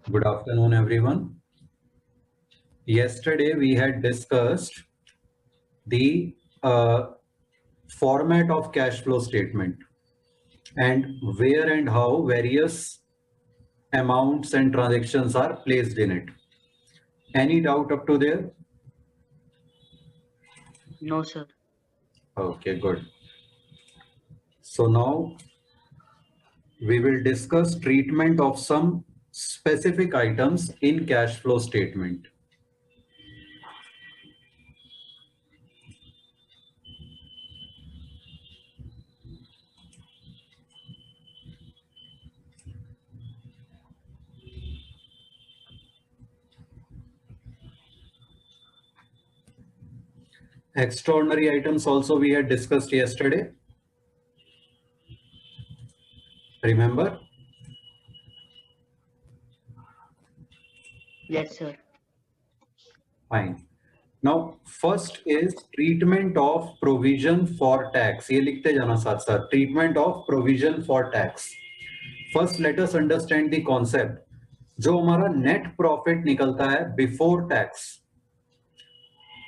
Good afternoon, everyone. Yesterday, we had discussed the format of cash flow statement and where and how various amounts and transactions are placed in it. Any doubt up to there? No, sir. Okay, good. So now we will discuss treatment of some specific items in cash flow statement. Extraordinary items also we had discussed yesterday. Remember? Yes, sir. Fine. Now, first is treatment of provision for tax. ये लिखते जाना साथ साथ. Treatment of provision for tax. First, let us understand the concept. जो हमारा net profit निकलता है before tax,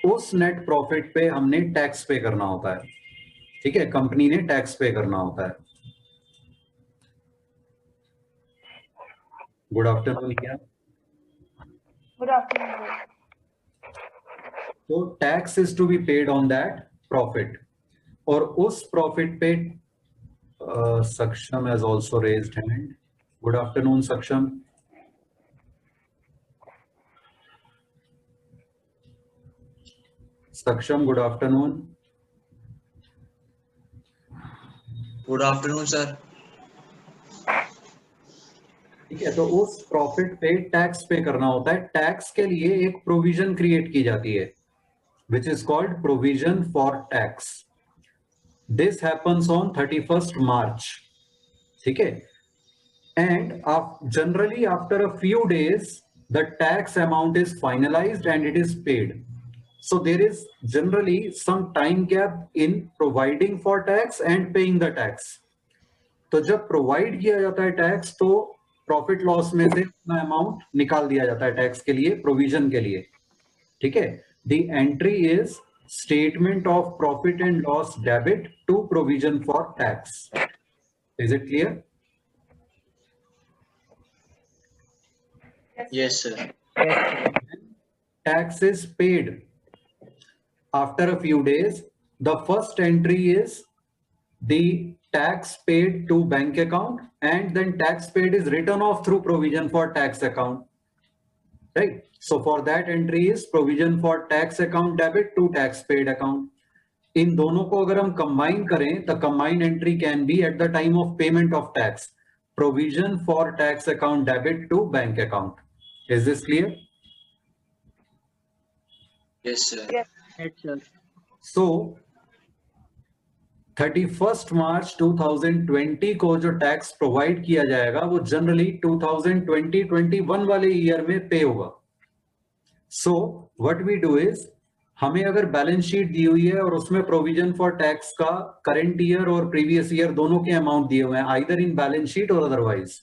उस net profit पे हमने tax पे करना होता है. ठीक है, कंपनी ने टैक्स पे करना होता है. गुड आफ्टरनून क्या? Good afternoon. तो tax is to be paid on that profit, और उस प्रॉफिट पे Saksham has also raised hand. Good afternoon Saksham. Saksham, good afternoon. Good afternoon sir. ठीक है, तो उस प्रॉफिट पे टैक्स पे करना होता है. टैक्स के लिए एक प्रोविजन क्रिएट की जाती है which is called provision for tax. This happens on 31st March. ठीक है, and generally after a few days the tax amount is finalized and it is paid. So there is generally some time gap in providing for tax and paying the tax. तो जब provide किया जाता है tax तो profit loss में से अपना amount निकाल दिया जाता है टैक्स के लिए, प्रोविजन के लिए. ठीक है, the entry is statement of profit and loss debit to provision for tax. Is it clear? Yes sir. Tax is paid after a few days. The first entry is the tax paid to bank account, and then tax paid is written off through provision for tax account, right? So for that entry is provision for tax account debit to tax paid account. इन दोनों को अगर हम combine करें तो combine entry can be at the time of payment of tax, provision for tax account debit to bank account. Is this clear? Yes sir. Yes. Yes, sir. So 31st March 2020 को जो tax provide किया जाएगा वो generally 2020-21 वाले year में pay होगा. So what we do is, हमें अगर बैलेंस शीट दी हुई है और उसमें प्रोविजन फॉर टैक्स का करंट ईयर और प्रीवियस ईयर दोनों के अमाउंट दिए हुए हैं, आइदर इन बैलेंस शीट और अदरवाइज,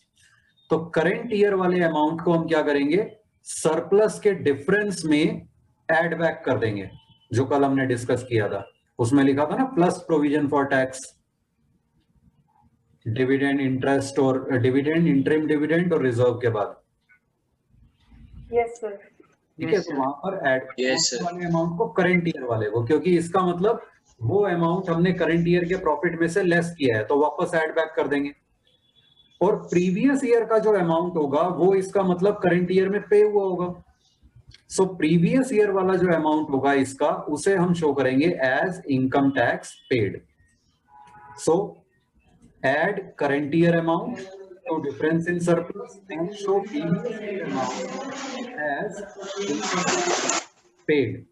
तो करंट ईयर वाले अमाउंट को हम क्या करेंगे, सरप्लस के डिफरेंस में ऐड बैक कर देंगे. जो कल हमने डिस्कस किया था उसमें लिखा था ना plus provision for tax, dividend, interest और डिविडेंड, इंटरिम डिविडेंड और रिजर्व के बाद. Yes sir. ठीक है, Yes, तो sir. वहां पर ऐड Yes, sir. वाले अमाउंट को करंट ईयर वाले को, क्योंकि इसका मतलब वो अमाउंट हमने करंट ईयर के प्रॉफिट में से लेस किया है तो वापस ऐड बैक कर देंगे. और प्रीवियस ईयर का जो अमाउंट होगा वो इसका मतलब करंट ईयर में पे हुआ होगा. सो प्रीवियस ईयर वाला जो अमाउंट होगा इसका, उसे हम शो करेंगे as income tax paid. So add current year amount to difference in surplus and show previous year amount as income tax paid.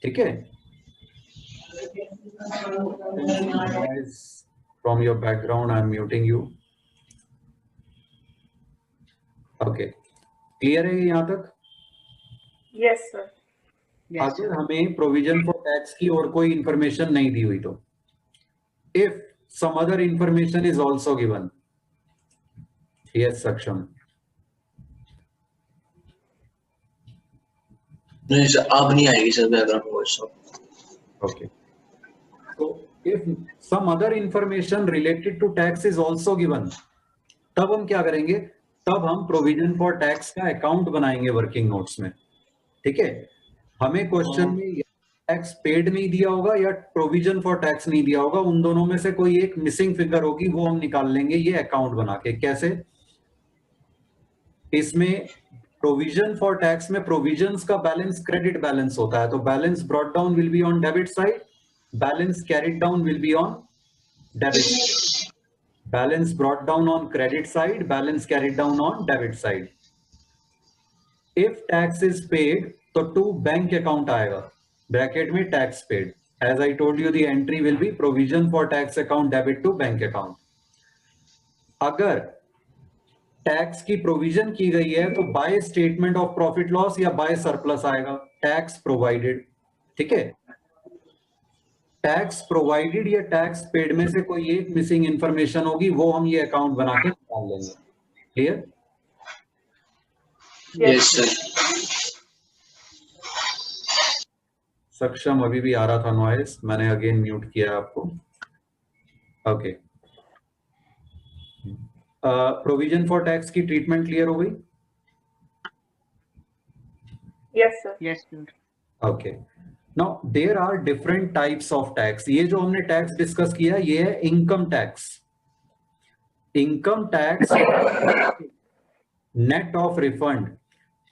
ठीक है, from your background I am muting you. Okay, clear है यहाँ तक? Yes sir. Yes, अगर sir. हमें provision for tax की और कोई इंफॉर्मेशन नहीं दी हुई तो, if some other information is also given, yes Saksham. नहीं सर, अब नहीं आएगी sir background voice. Okay. So if some other information related to tax is also given, तब हम क्या करेंगे? तब हम प्रोविजन फॉर टैक्स का अकाउंट बनाएंगे वर्किंग नोट्स में। ठीक है, हमें क्वेश्चन में टैक्स पेड नहीं दिया होगा या प्रोविजन फॉर टैक्स नहीं दिया होगा, उन दोनों में से कोई एक मिसिंग फिगर होगी, वो हम निकाल लेंगे ये अकाउंट बना के। कैसे? इसमें प्रोविजन फॉर टैक्स में प्रोविजंस का बैलेंस क्रेडिट बैलेंस होता है, तो balance brought down will be on debit side, balance carried down will be on debit side, balance brought down on credit side, balance carried down on debit side. If tax is paid तो to bank account आएगा, bracket में tax paid. As I told you the entry will be provision for tax account debit to bank account. अगर tax की provision की गई है तो by statement of profit loss या बाय सरप्लस आएगा, टैक्स प्रोवाइडेड। ठीक है, टैक्स प्रोवाइडेड या टैक्स पेड में से कोई एक मिसिंग इंफॉर्मेशन होगी, वो हम ये अकाउंट बना के निकाल लेंगे। क्लियर? Yes sir. सक्षम अभी भी आ रहा था नॉइस, मैंने अगेन म्यूट किया आपको। ओके, प्रोविजन फॉर टैक्स की ट्रीटमेंट क्लियर हो गई? Yes, sir. Yes, sir. Okay, now there are different types of tax. ये जो हमने टैक्स डिस्कस किया ये है income tax. Income tax net of refund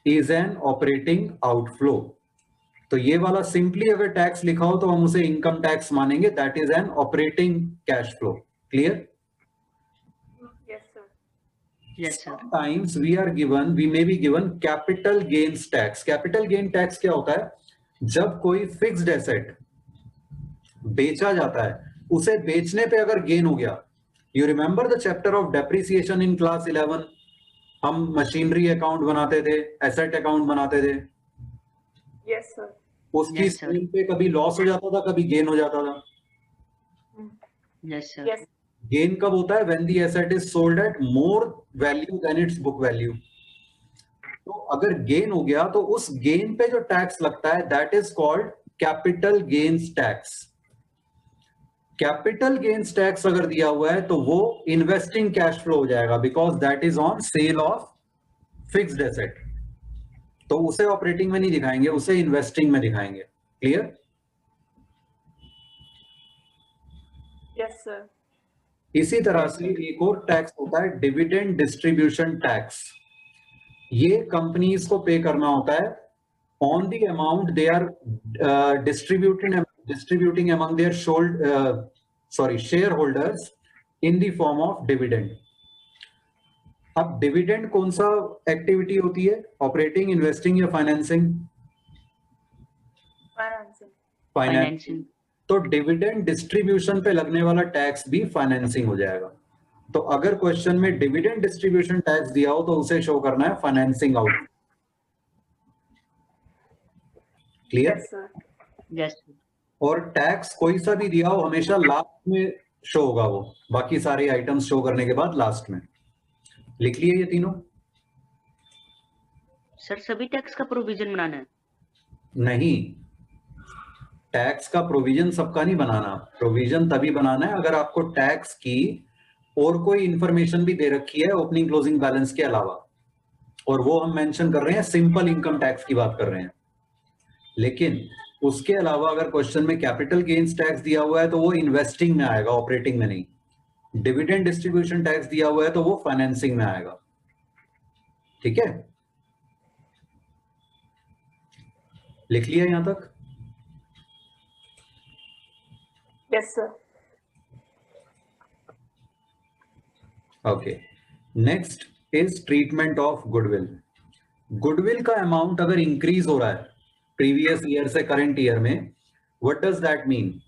is an operating outflow. तो ये वाला सिंपली अगर टैक्स लिखा हो तो हम उसे इनकम टैक्स मानेंगे, that is an operating cash flow. Clear? Yes, sir. Yes, sir. Sometimes we may be given capital gains tax. Capital gain tax क्या होता है? जब कोई फिक्स्ड एसेट बेचा जाता है, उसे बेचने पे अगर गेन हो गया, you remember the chapter of depreciation in class 11, हम मशीनरी अकाउंट बनाते थे, एसेट अकाउंट बनाते थे, Yes, sir. उसकी Yes, sir. सेल पे कभी लॉस हो जाता था, कभी गेन हो जाता था। Yes, sir. Yes. गेन कब होता है? When the asset is sold at more value than its book value. तो अगर गेन हो गया तो उस गेन पे जो टैक्स लगता है that is called capital gains tax. Capital gains tax अगर दिया हुआ है तो वो इन्वेस्टिंग कैश फ्लो हो जाएगा, because that is on sale of fixed asset. तो उसे ऑपरेटिंग में नहीं दिखाएंगे, उसे इन्वेस्टिंग में दिखाएंगे। क्लियर? Yes, sir. इसी तरह से एक और टैक्स होता है डिविडेंड डिस्ट्रीब्यूशन टैक्स। ये कंपनीज को पे करना होता है on the amount they are distributing among their shareholders in the form of dividend. अब डिविडेंड कौन सा एक्टिविटी होती है? ऑपरेटिंग, इन्वेस्टिंग या फाइनेंसिंग? Financing. Financing. तो डिविडेंड डिस्ट्रीब्यूशन पे लगने वाला टैक्स भी फाइनेंसिंग हो जाएगा। तो अगर क्वेश्चन में डिविडेंड डिस्ट्रीब्यूशन टैक्स दिया हो तो उसे शो करना है financing out. Clear? Yes, sir. Yes, sir. और टैक्स कोई सा भी दिया हो हमेशा लास्ट में शो होगा, वो बाकी सारे आइटम्स शो करने के बाद लास्ट में। लिख लिए ये तीनों? सर सभी टैक्स का प्रोविजन बनाना है? नहीं, टैक्स का प्रोविजन सबका नहीं बनाना। प्रोविजन तभी बनाना है अगर आपको टैक्स की और कोई इंफॉर्मेशन भी दे रखी है ओपनिंग क्लोजिंग बैलेंस के अलावा, और वो हम मेंशन कर रहे हैं, सिंपल इनकम टैक्स की बात कर रहे हैं। लेकिन उसके अलावा अगर क्वेश्चन में कैपिटल गेन्स टैक्स दिया हुआ है तो वो इन्वेस्टिंग में आएगा, ऑपरेटिंग में नहीं। डिविडेंड डिस्ट्रीब्यूशन टैक्स दिया हुआ है तो वो फाइनेंसिंग में आएगा। ठीक है, लिख लिया यहां तक? Yes, sir. ओके, next is treatment of goodwill. Goodwill का अमाउंट अगर इंक्रीज हो रहा है प्रीवियस ईयर से करंट ईयर में, what does that mean?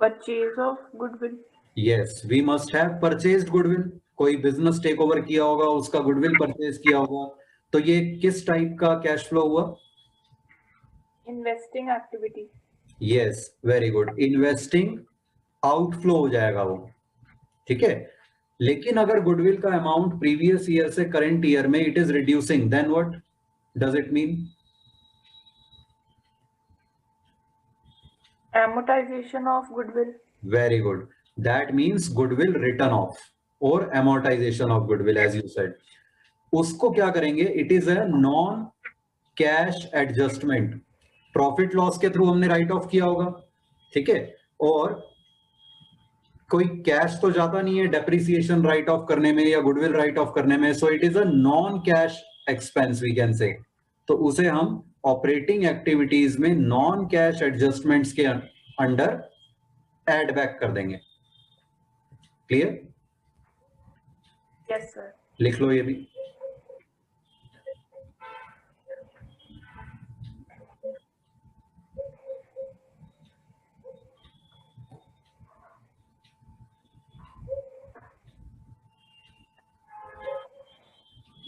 Purchase of goodwill. Yes, we must have purchased goodwill. कोई बिजनेस टेक ओवर किया होगा, उसका गुडविल परचेज किया होगा, तो ये किस टाइप का कैश फ्लो हुआ? Investing activity. Yes, very good, investing outflow हो जाएगा वो। ठीक है, लेकिन अगर गुडविल का अमाउंट प्रीवियस ईयर से करंट ईयर में it is reducing, then what does it mean? Amortization of goodwill. Very good. That means goodwill written off or amortization of goodwill, as you said. उसको क्या करेंगे? It is a non cash adjustment. Profit loss के through हमने right of किया होगा, ठीक है, और कोई कैश तो जाता नहीं है डेप्रिसिएशन राइट ऑफ करने में या गुडविल राइट ऑफ करने में, so it is a non cash expense we can say. तो उसे हम ऑपरेटिंग एक्टिविटीज में नॉन कैश एडजस्टमेंट्स के अंडर एड बैक कर देंगे। क्लियर? Yes, sir. लिख लो ये भी।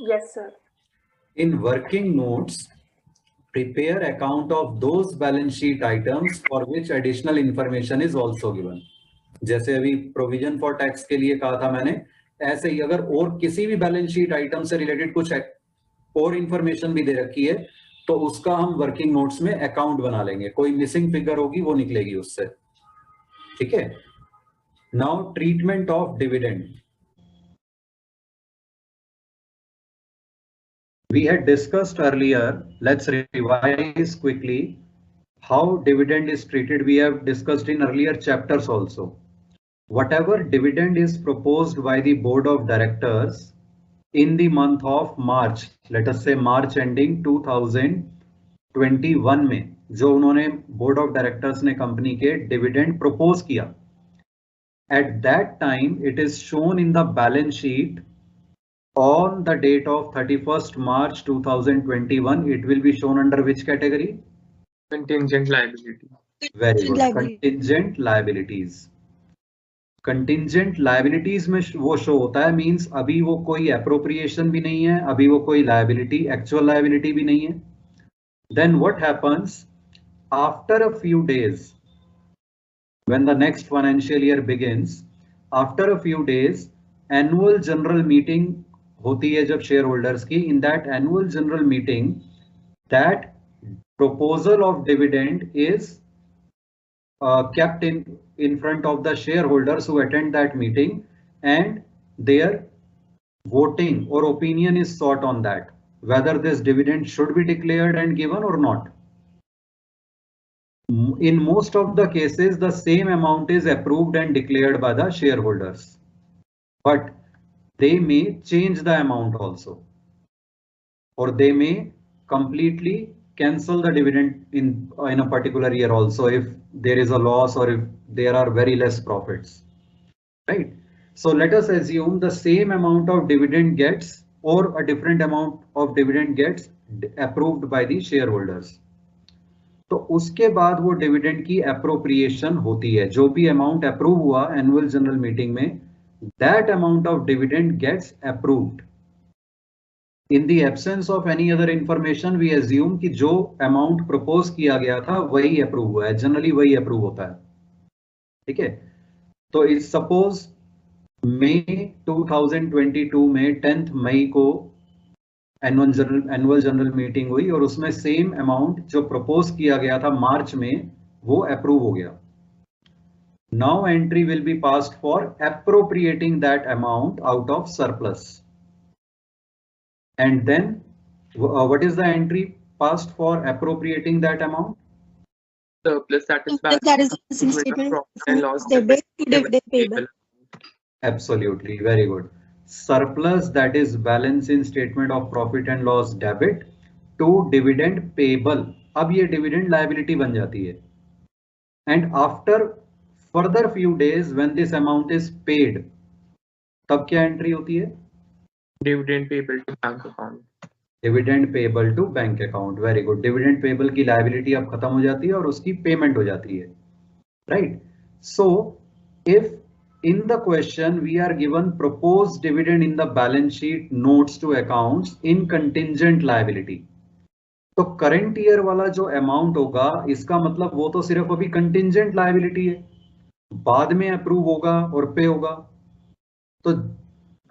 Yes, sir. In working notes, prepare account of those balance sheet items for which additional information is also given. जैसे अभी प्रोविजन फॉर टैक्स के लिए कहा था मैंने, ऐसे ही अगर और किसी भी बैलेंस शीट आइटम से रिलेटेड कुछ और इंफॉर्मेशन भी दे रखी है तो उसका हम वर्किंग नोट्स में अकाउंट बना लेंगे, कोई मिसिंग फिगर होगी वो निकलेगी उससे, ठीक है। Now treatment of dividend. We had discussed earlier, let's revise quickly how dividend is treated. We have discussed in earlier chapters also. Whatever dividend is proposed by the board of directors in the month of March, let us say March ending 2021 में जो उन्होंने board of directors ने company के dividend propose किया, at that time it is shown in the balance sheet on the date of 31st March 2021. It will be shown under which category? Contingent liability. Very good. Liability. Contingent liabilities. Contingent liabilities में वो show होता है, means अभी वो कोई appropriation भी नहीं है, अभी वो कोई liability, actual liability भी नहीं है. Then what happens after a few days, when the next financial year begins, after a few days, annual general meeting होती है जब शेयर होल्डर्स की, in that annual general meeting that proposal of dividend is kept in front of the shareholders who attend that meeting, and their voting or opinion is sought on that whether this dividend should be declared and given or not. In most of the cases the same amount is approved and declared by the shareholders, but they may change the amount also, or they may completely cancel the dividend in a particular year also if there is a loss or if there are very less profits, right? So let us assume the same amount of dividend gets or a different amount of dividend gets approved by the shareholders. तो उसके बाद वो dividend की appropriation होती है, जो भी amount approve हुआ एनुअल जनरल मीटिंग में, that amount of dividend gets approved. In the absence of any other information, we assume कि जो amount propose किया गया था वही अप्रूव हुआ है, जनरली वही अप्रूव होता है, ठीक है। तो इस सपोज मई 2022 में 10th मई को एनुअल जनरल मीटिंग हुई और उसमें सेम अमाउंट जो प्रपोज किया गया था मार्च में वो अप्रूव हो गया। Now entry will be passed for appropriating that amount out of surplus. And then what is the entry passed for appropriating that amount? Surplus that is That is with statement profit and loss debit to dividend payable. Absolutely, very good. Surplus that is balance in statement of profit and loss debit to dividend payable. अब ये dividend liability बन जाती है. And after further few days when this amount is paid, तब क्या entry होती है? dividend payable to bank account. Dividend payable to bank account. Very good. Dividend payable की liability अब खत्म हो जाती है और उसकी पेमेंट हो जाती है, right? So if in the question we are given proposed dividend in the balance sheet notes to accounts in contingent liability, तो करंट ईयर वाला जो अमाउंट होगा इसका मतलब वो तो सिर्फ अभी कंटिंजेंट लायबिलिटी है, बाद में अप्रूव होगा और पे होगा। तो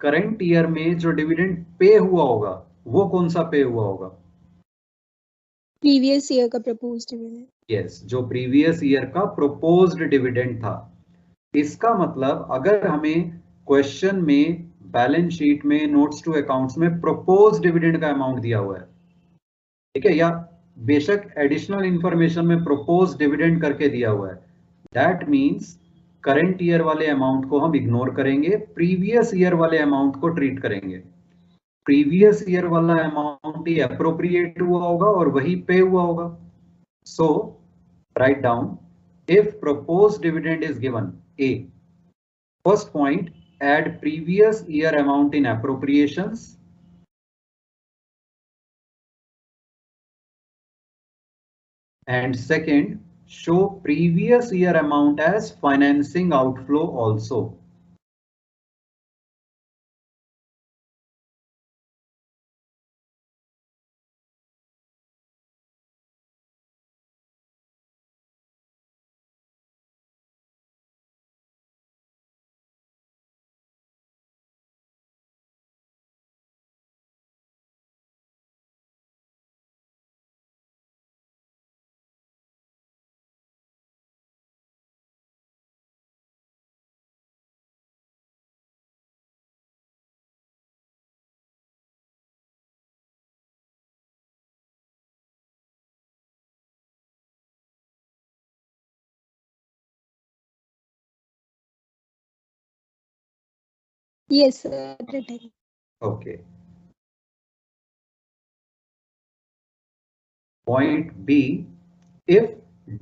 करंट ईयर में जो डिविडेंड पे हुआ होगा वो कौन सा पे हुआ होगा? प्रीवियस ईयर का प्रपोज्ड डिविडेंड। यस, जो प्रीवियस ईयर का प्रोपोज्ड डिविडेंड था। इसका मतलब अगर हमें क्वेश्चन में बैलेंस शीट में नोट्स टू अकाउंट्स में प्रोपोज्ड डिविडेंड का अमाउंट दिया हुआ है, ठीक है, या बेशक एडिशनल इंफॉर्मेशन में प्रोपोज्ड डिविडेंड करके दिया हुआ है, दैट मींस करंट ईयर वाले अमाउंट को हम इग्नोर करेंगे, प्रीवियस ईयर वाले अमाउंट को ट्रीट करेंगे। प्रीवियस ईयर वाला अमाउंट ही अप्रोप्रिएट हुआ होगा और वही पे हुआ होगा। So write down, if proposed dividend is given, A, first point, add previous year amount in appropriations, and second, show previous year amount as financing outflow also. Yes, sir. Written. Okay. Point B, if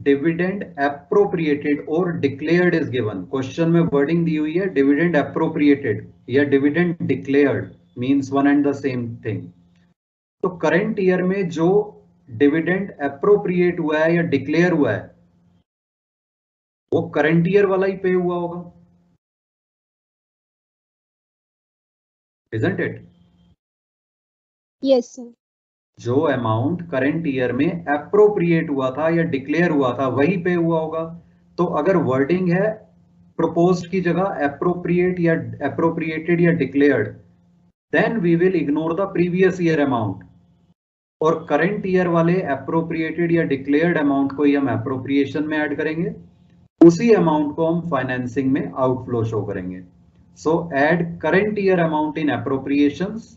dividend appropriated or declared is given, question में wording दी हुई है dividend appropriated या dividend declared, means one and the same thing. तो current year में जो dividend appropriate हुआ है या डिक्लेयर हुआ है वो करंट ईयर वाला ही पे हुआ होगा, isn't it? Yes, sir. जो अमाउंट करंट ईयर में अप्रोप्रिएट हुआ था या डिक्लेयर हुआ था वही पे हुआ होगा। तो अगर वर्डिंग है प्रोपोज्ड की जगह अप्रोप्रिएट या अप्रोप्रिएटेड या declared, then we will ignore the previous year amount और करंट ईयर वाले अप्रोप्रिएटेड या डिक्लेयर्ड अमाउंट को ही हम अप्रोप्रिएशन में ऐड करेंगे, उसी अमाउंट को हम फाइनेंसिंग में आउटफ्लो शो करेंगे। सो add current year amount in appropriations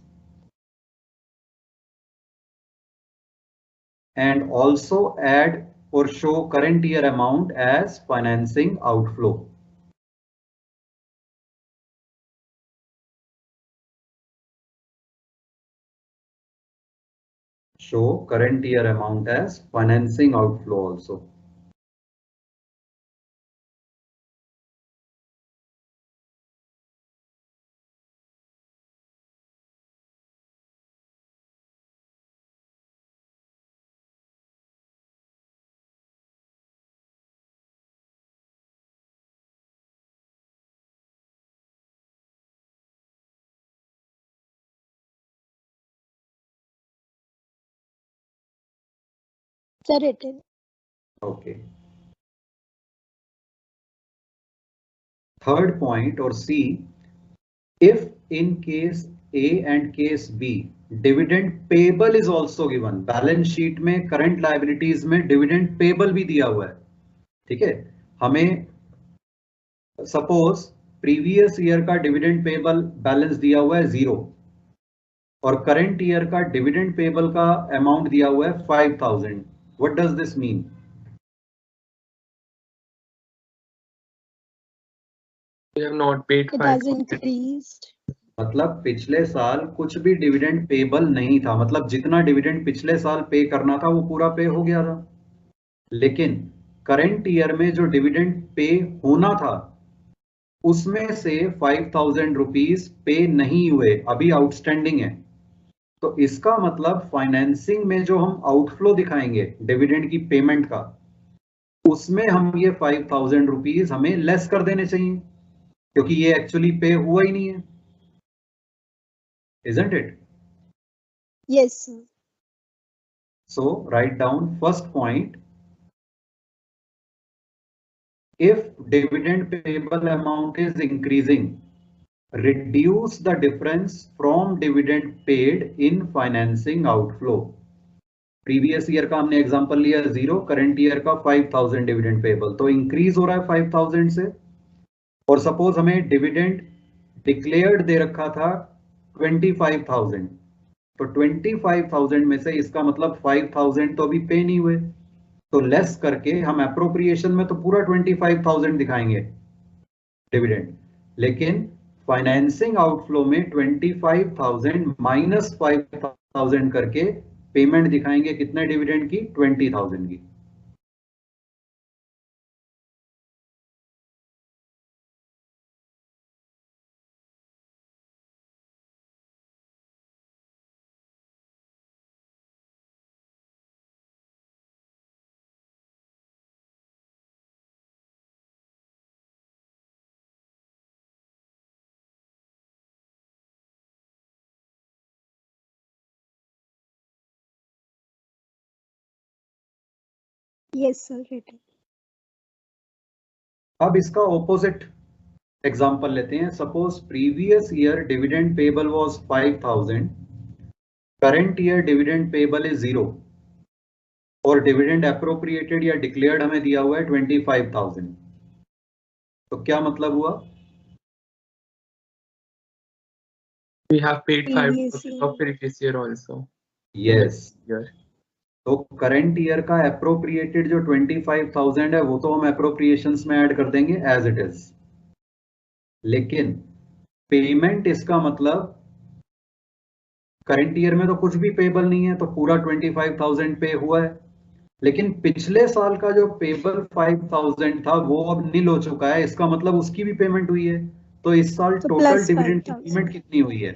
and also add or show current year amount as financing outflow. Show current year amount as financing outflow also. Sir, written. Okay. Third point or C, if in case A and case B, dividend payable is also given. Balance sheet में current liabilities में dividend payable भी दिया हुआ है, ठीक है। हमें suppose previous year का डिविडेंड पेबल बैलेंस दिया हुआ है 0 और करंट ईयर का डिविडेंड पेबल का अमाउंट दिया हुआ है 5000. What does this mean? We have not paid It has 5,000. increased. मतलब पिछले साल कुछ भी डिविडेंड पेबल नहीं था, मतलब जितना डिविडेंड पिछले साल पे करना था वो पूरा पे हो गया था, लेकिन करंट ईयर में जो डिविडेंड पे होना था उसमें से 5000 रुपीज पे नहीं हुए, अभी आउटस्टैंडिंग है। तो इसका मतलब फाइनेंसिंग में जो हम आउटफ्लो दिखाएंगे डिविडेंड की पेमेंट का, उसमें हम ये 5000 रुपीज हमें लेस कर देने चाहिए, क्योंकि ये एक्चुअली पे हुआ ही नहीं है, isn't it? Yes, sir. So write down first point, if dividend payable amount is increasing, reduce the difference from dividend paid in financing outflow. Previous year का हमने एग्जांपल लिया 0, करंट ईयर का 5000 डिविडेंड पेबल, तो increase हो रहा है 5000 से। और सपोज हमें डिविडेंड डिक्लेयर्ड दे रखा था 25,000, तो 25,000 में से इसका मतलब 5,000 तो अभी पे नहीं हुए, तो लेस करके हम एप्रोप्रिएशन में तो पूरा 25,000 दिखाएंगे डिविडेंड, लेकिन फाइनेंसिंग आउटफ्लो में 25,000 माइनस 5,000 करके पेमेंट दिखाएंगे कितने डिविडेंड की, 20,000 की। Yes, sir. Written. अब इसका ऑपोजिट एग्जांपल लेते हैं। Suppose previous year dividend payable was 5,000, current year dividend payable is 0 और डिविडेंड अप्रोप्रिएटेड या डिक्लेयर्ड हमें दिया हुआ है 25,000। तो क्या मतलब हुआ? We have paid Previous 5,000 year. of previous year also. Yes, Year. तो करंट ईयर का अप्रोप्रिएटेड जो 25,000 है वो तो हम अप्रोप्रिएशंस में ऐड कर देंगे एज इट इज, लेकिन पेमेंट इसका मतलब करंट ईयर में तो कुछ भी पेबल नहीं है, तो पूरा 25,000 पे हुआ है, लेकिन पिछले साल का जो पेबल 5,000 था वो अब नील हो चुका है, इसका मतलब उसकी भी पेमेंट हुई है। तो इस साल So टोटल plus डिविडेंड की 5,000. पेमेंट कितनी हुई है?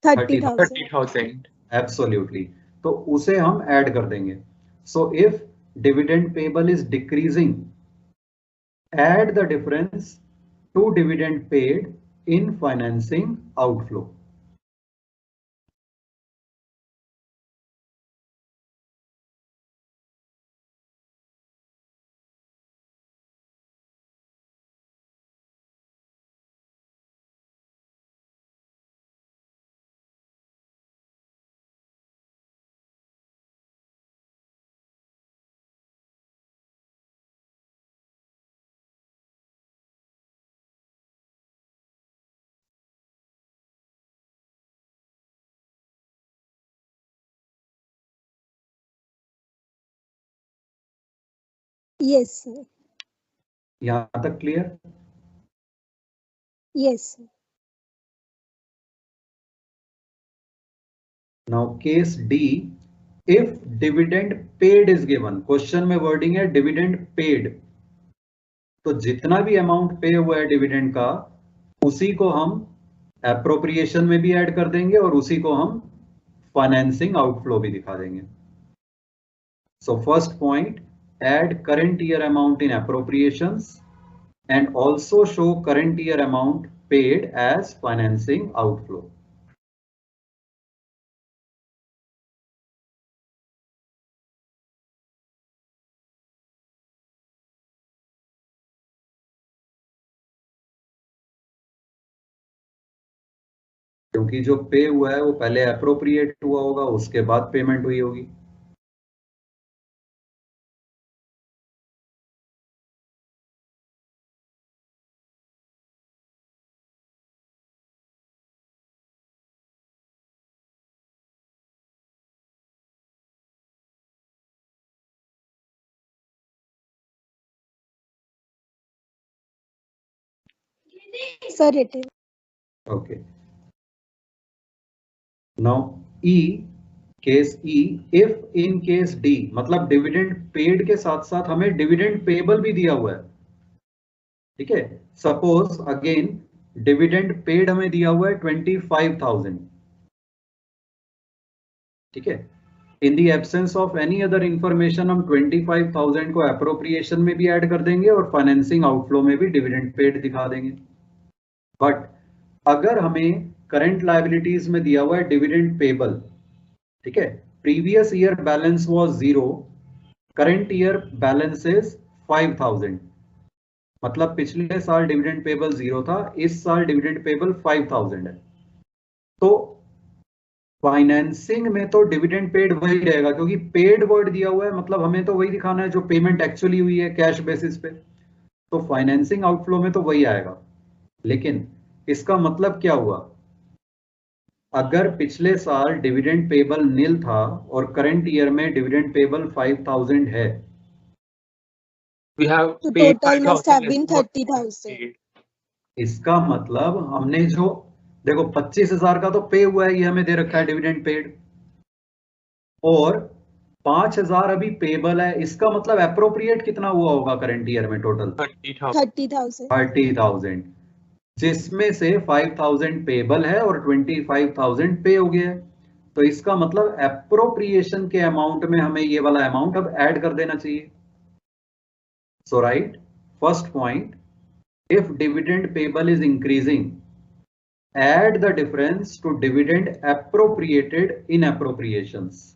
30,000. 30,000. एब्सोल्युटली, तो उसे हम ऐड कर देंगे। So if dividend payable is decreasing, add the difference to dividend paid in financing outflow. Yes, sir. यहां तक clear? Yes, sir. Now case D, if dividend paid is given, question में wording है dividend paid, तो जितना भी amount पे हुआ है डिविडेंड का उसी को हम एप्रोप्रिएशन में भी ऐड कर देंगे और उसी को हम फाइनेंसिंग आउटफ्लो भी दिखा देंगे। So first point, add current year amount in appropriations and also show current year amount paid as financing outflow. क्योंकि जो पे हुआ है वो पहले अप्रोप्रिएट हुआ होगा, उसके बाद पेमेंट हुई होगी। Sir, written. Okay. Now E, case E, if in case D, मतलब डिविडेंड पेड के साथ साथ हमें डिविडेंड पेबल भी दिया हुआ है। ठीक है, सपोज अगेन डिविडेंड पेड हमें दिया हुआ है 25,000। ठीक है, in the absence of any other information हम 25,000 को अप्रोप्रिएशन में भी ऐड कर देंगे और फाइनेंसिंग आउटफ्लो में भी डिविडेंड पेड दिखा देंगे। बट अगर हमें करंट लायबिलिटीज में दिया हुआ है डिविडेंड पेबल, ठीक है, previous year balance was 0, current year balance is 5,000, मतलब पिछले साल डिविडेंड पेबल 0 था, इस साल डिविडेंड पेबल 5000 है। तो फाइनेंसिंग में तो डिविडेंड पेड वही रहेगा, क्योंकि पेड वर्ड दिया हुआ है, मतलब हमें तो वही दिखाना है जो पेमेंट एक्चुअली हुई है कैश बेसिस पे। तो फाइनेंसिंग आउटफ्लो में तो वही आएगा। लेकिन इसका मतलब क्या हुआ, अगर पिछले साल डिविडेंड पेबल नील था और करंट ईयर में डिविडेंड पेबल 5000 है, We have So paid total must 5,000 have less been than what 30,000. paid. इसका मतलब हमने जो, देखो 25,000 का तो पे हुआ है, ये हमें दे रखा है डिविडेंड पेड, और 5,000 अभी पेबल है। इसका मतलब अप्रोप्रिएट कितना हुआ होगा करंट ईयर में टोटल? 30,000. 30,000. 30,000, जिसमें से 5,000 पेबल है और 25,000 पे हो गया है। तो इसका मतलब अप्रोप्रिएशन के अमाउंट में हमें ये वाला अमाउंट अब ऐड कर देना चाहिए। So right, first point, if dividend payable is increasing, add the difference to dividend appropriated in appropriations.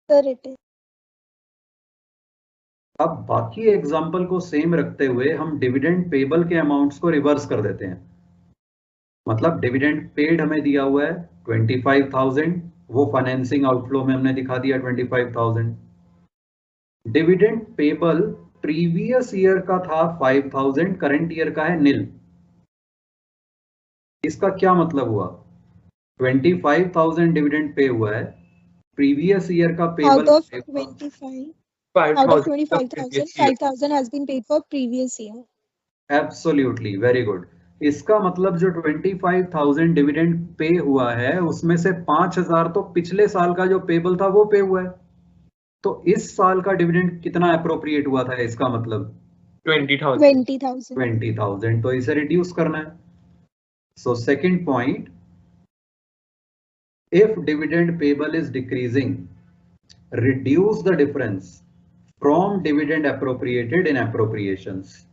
Sir, it is. अब बाकी एग्जाम्पल को सेम रखते हुए हम डिविडेंड पेबल के अमाउंट्स को रिवर्स कर देते हैं। मतलब डिविडेंड पेड हमें दिया हुआ है 25,000, वो फाइनेंसिंग आउटफ्लो में हमने दिखा दिया 25,000। डिविडेंड पेबल प्रीवियस ईयर का था 5,000, करंट ईयर का है नील। इसका क्या मतलब हुआ, 25,000 डिविडेंड पे हुआ है, प्रीवियस ईयर का payable Out of 25, out of 25,000, 5,000 has been paid for previous year. Absolutely, very good. इसका मतलब जो 25,000 डिविडेंड पे हुआ है, उसमें से 5,000 तो पिछले साल का जो पेबल था वो पे हुआ है। तो इस साल का डिविडेंड कितना अप्रोप्रिएट हुआ था, इसका मतलब 20,000. 20,000. 20,000। तो इसे रिड्यूस करना है। So second point, if dividend payable is decreasing, reduce the difference from dividend appropriated in appropriations.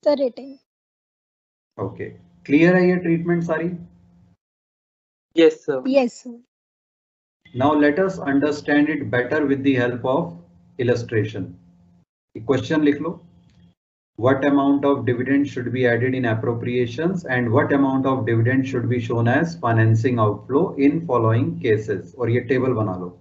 Sir, it is. Okay, clear है ये ट्रीटमेंट सारी? Yes, sir. Yes, sir. Now let us understand it better with the help of illustration. Question लिख लो, what amount of dividend should be added in appropriations and what amount of dividend should be shown as financing outflow in following cases, और ये table बना लो।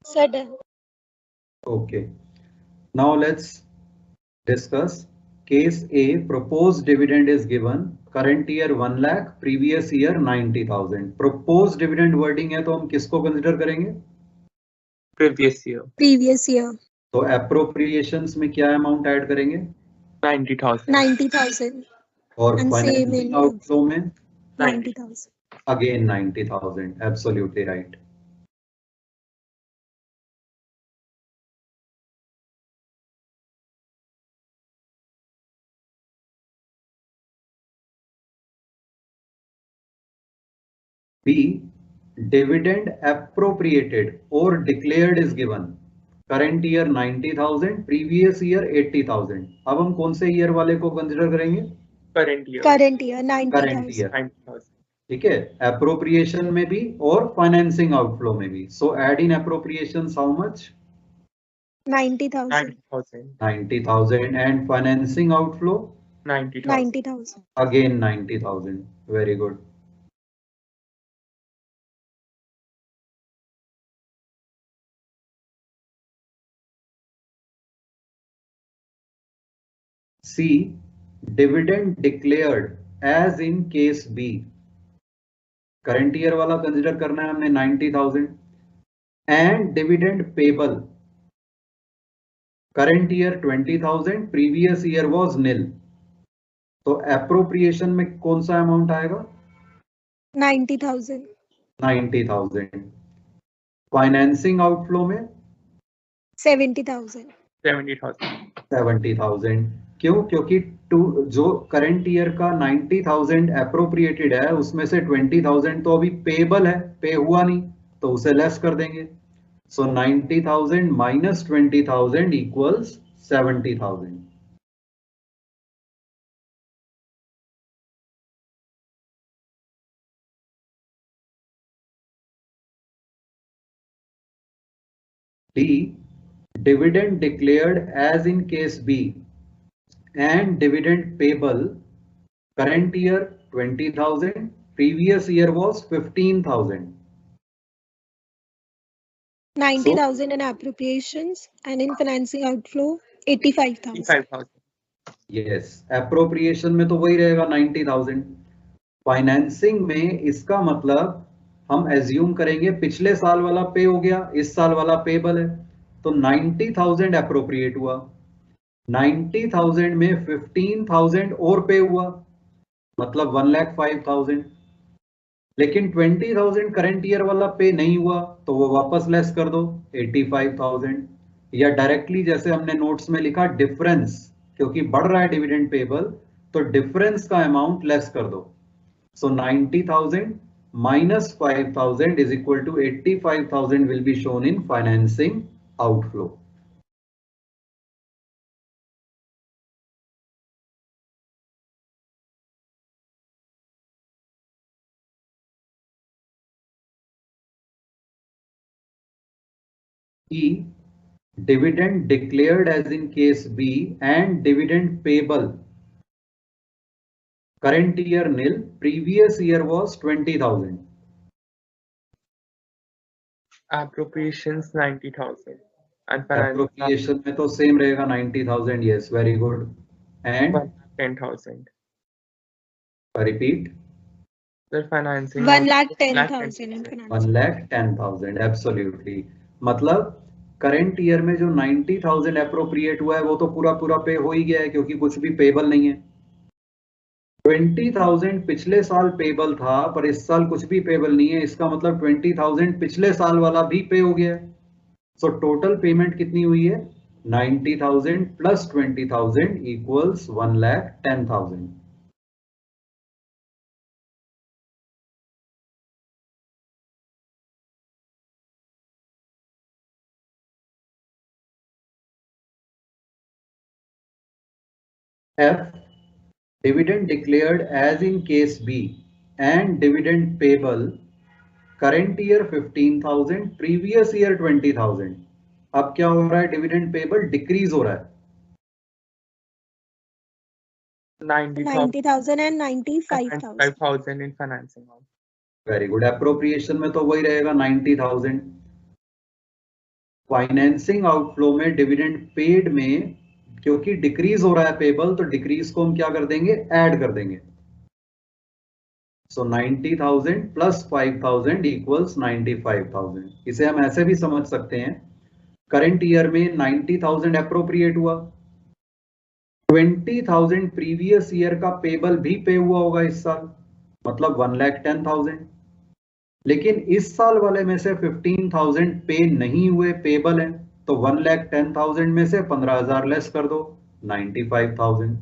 Sir, done. Okay. Now let's discuss case A. Proposed dividend is given. Current year 1 lakh, previous year 90,000. Proposed dividend wording है तो हम किसको consider करेंगे? Previous year. Previous year. तो appropriations में क्या अमाउंट ऐड करेंगे? 90,000. 90,000. और And same financing in outflow में 90,000. again 90,000. Absolutely right. B. Dividend appropriated or declared is given. Current year 90,000, previous year 80,000. अब हम कौन से ईयर वाले को कंसिडर करेंगे? Current year. Current year, current 90,000. Year. 90,000. ठीक है, एप्रोप्रिएशन में भी और फाइनेंसिंग आउटफ्लो में भी. So add in appropriation how much? 90,000. 90,000. 90,000 and financing outflow 90,000. 90,000. Again 90,000. Very good. C. Dividend declared as in case B. Current year वाला consider करना है हमने 90,000 and dividend payable current year 20,000, previous year was nil. तो appropriation में कौन सा amount आएगा? 90,000. 90,000. Financing outflow में 70,000. 70,000. 70,000. क्यों? क्योंकि जो करंट ईयर का 90,000 एप्रोप्रिएटेड है उसमें से 20,000 तो अभी पेबल है, पे हुआ नहीं, तो उसे लेस कर देंगे. सो 90,000 minus 20,000 equals 70,000. D. Dividend declared as in case B and dividend payable. Current year 20,000, previous year was 15,000. 90,000 in appropriations and in financing outflow 85,000. 85,000. Yes, appropriation में तो वही रहेगा 90,000. फाइनेंसिंग में इसका मतलब हम एज्यूम करेंगे पिछले साल वाला पे हो गया, इस साल वाला पेबल है, तो 90,000 एप्रोप्रिएट हुआ. 90,000 में 15,000 और पे हुआ, मतलब 1,05,000. लेकिन 20,000 करंट ईयर वाला पे नहीं हुआ तो वो वापस लेस कर दो 85,000. या डायरेक्टली जैसे हमने नोट्स में लिखा डिफरेंस, क्योंकि बढ़ रहा है डिविडेंड पेबल तो डिफरेंस का अमाउंट लेस कर दो. सो 90,000 minus 5,000 is equal to 85,000 will be shown in financing outflow. E. Dividend declared as in case B and dividend payable. Current year nil, previous year was 20,000. Appropriations 90,000 and finance Appropriation में तो same रहेगा 90,000. Yes, very good. And 10,000. repeat. The financing 1,10,000 in finance. 1,10,000. Absolutely. मतलब current year में जो 90,000 appropriate हुआ है वो तो पूरा पूरा पे हो ही गया है क्योंकि कुछ भी पेबल नहीं है. 20,000 पिछले साल पेबल था पर इस साल कुछ भी पेबल नहीं है, इसका मतलब 20,000 पिछले साल वाला भी पे हो गया है. सो टोटल पेमेंट कितनी हुई है? 90,000 plus 20,000 equals 1,10,000. F. Dividend declared as in case B and dividend payable. Current year 15,000, previous year 20,000. अब क्या हो रहा है? डिविडेंड पेबल डिक्रीज हो रहा है. 90,000 90,000 and 95,000. 95,000 in financing. Very good. Appropriation में तो वही रहेगा 90,000. फाइनेंसिंग आउटफ्लो में डिविडेंड पेड में क्योंकि डिक्रीज हो रहा है पेबल, तो डिक्रीज को हम क्या कर देंगे, ऐड कर देंगे। सो 90,000 प्लस 5,000 इक्वल्स 95,000। इसे हम ऐसे भी समझ सकते हैं, करंट ईयर में 90,000 अप्रोप्रिएट हुआ, 20,000 प्रीवियस ईयर का पेबल भी पे हुआ होगा इस साल, मतलब 1,10,000। लेकिन इस साल वाले में से 15,000 पे नहीं हुए पेबल हैं, तो 1,10,000 में से 15,000 लेस कर दो, 95,000।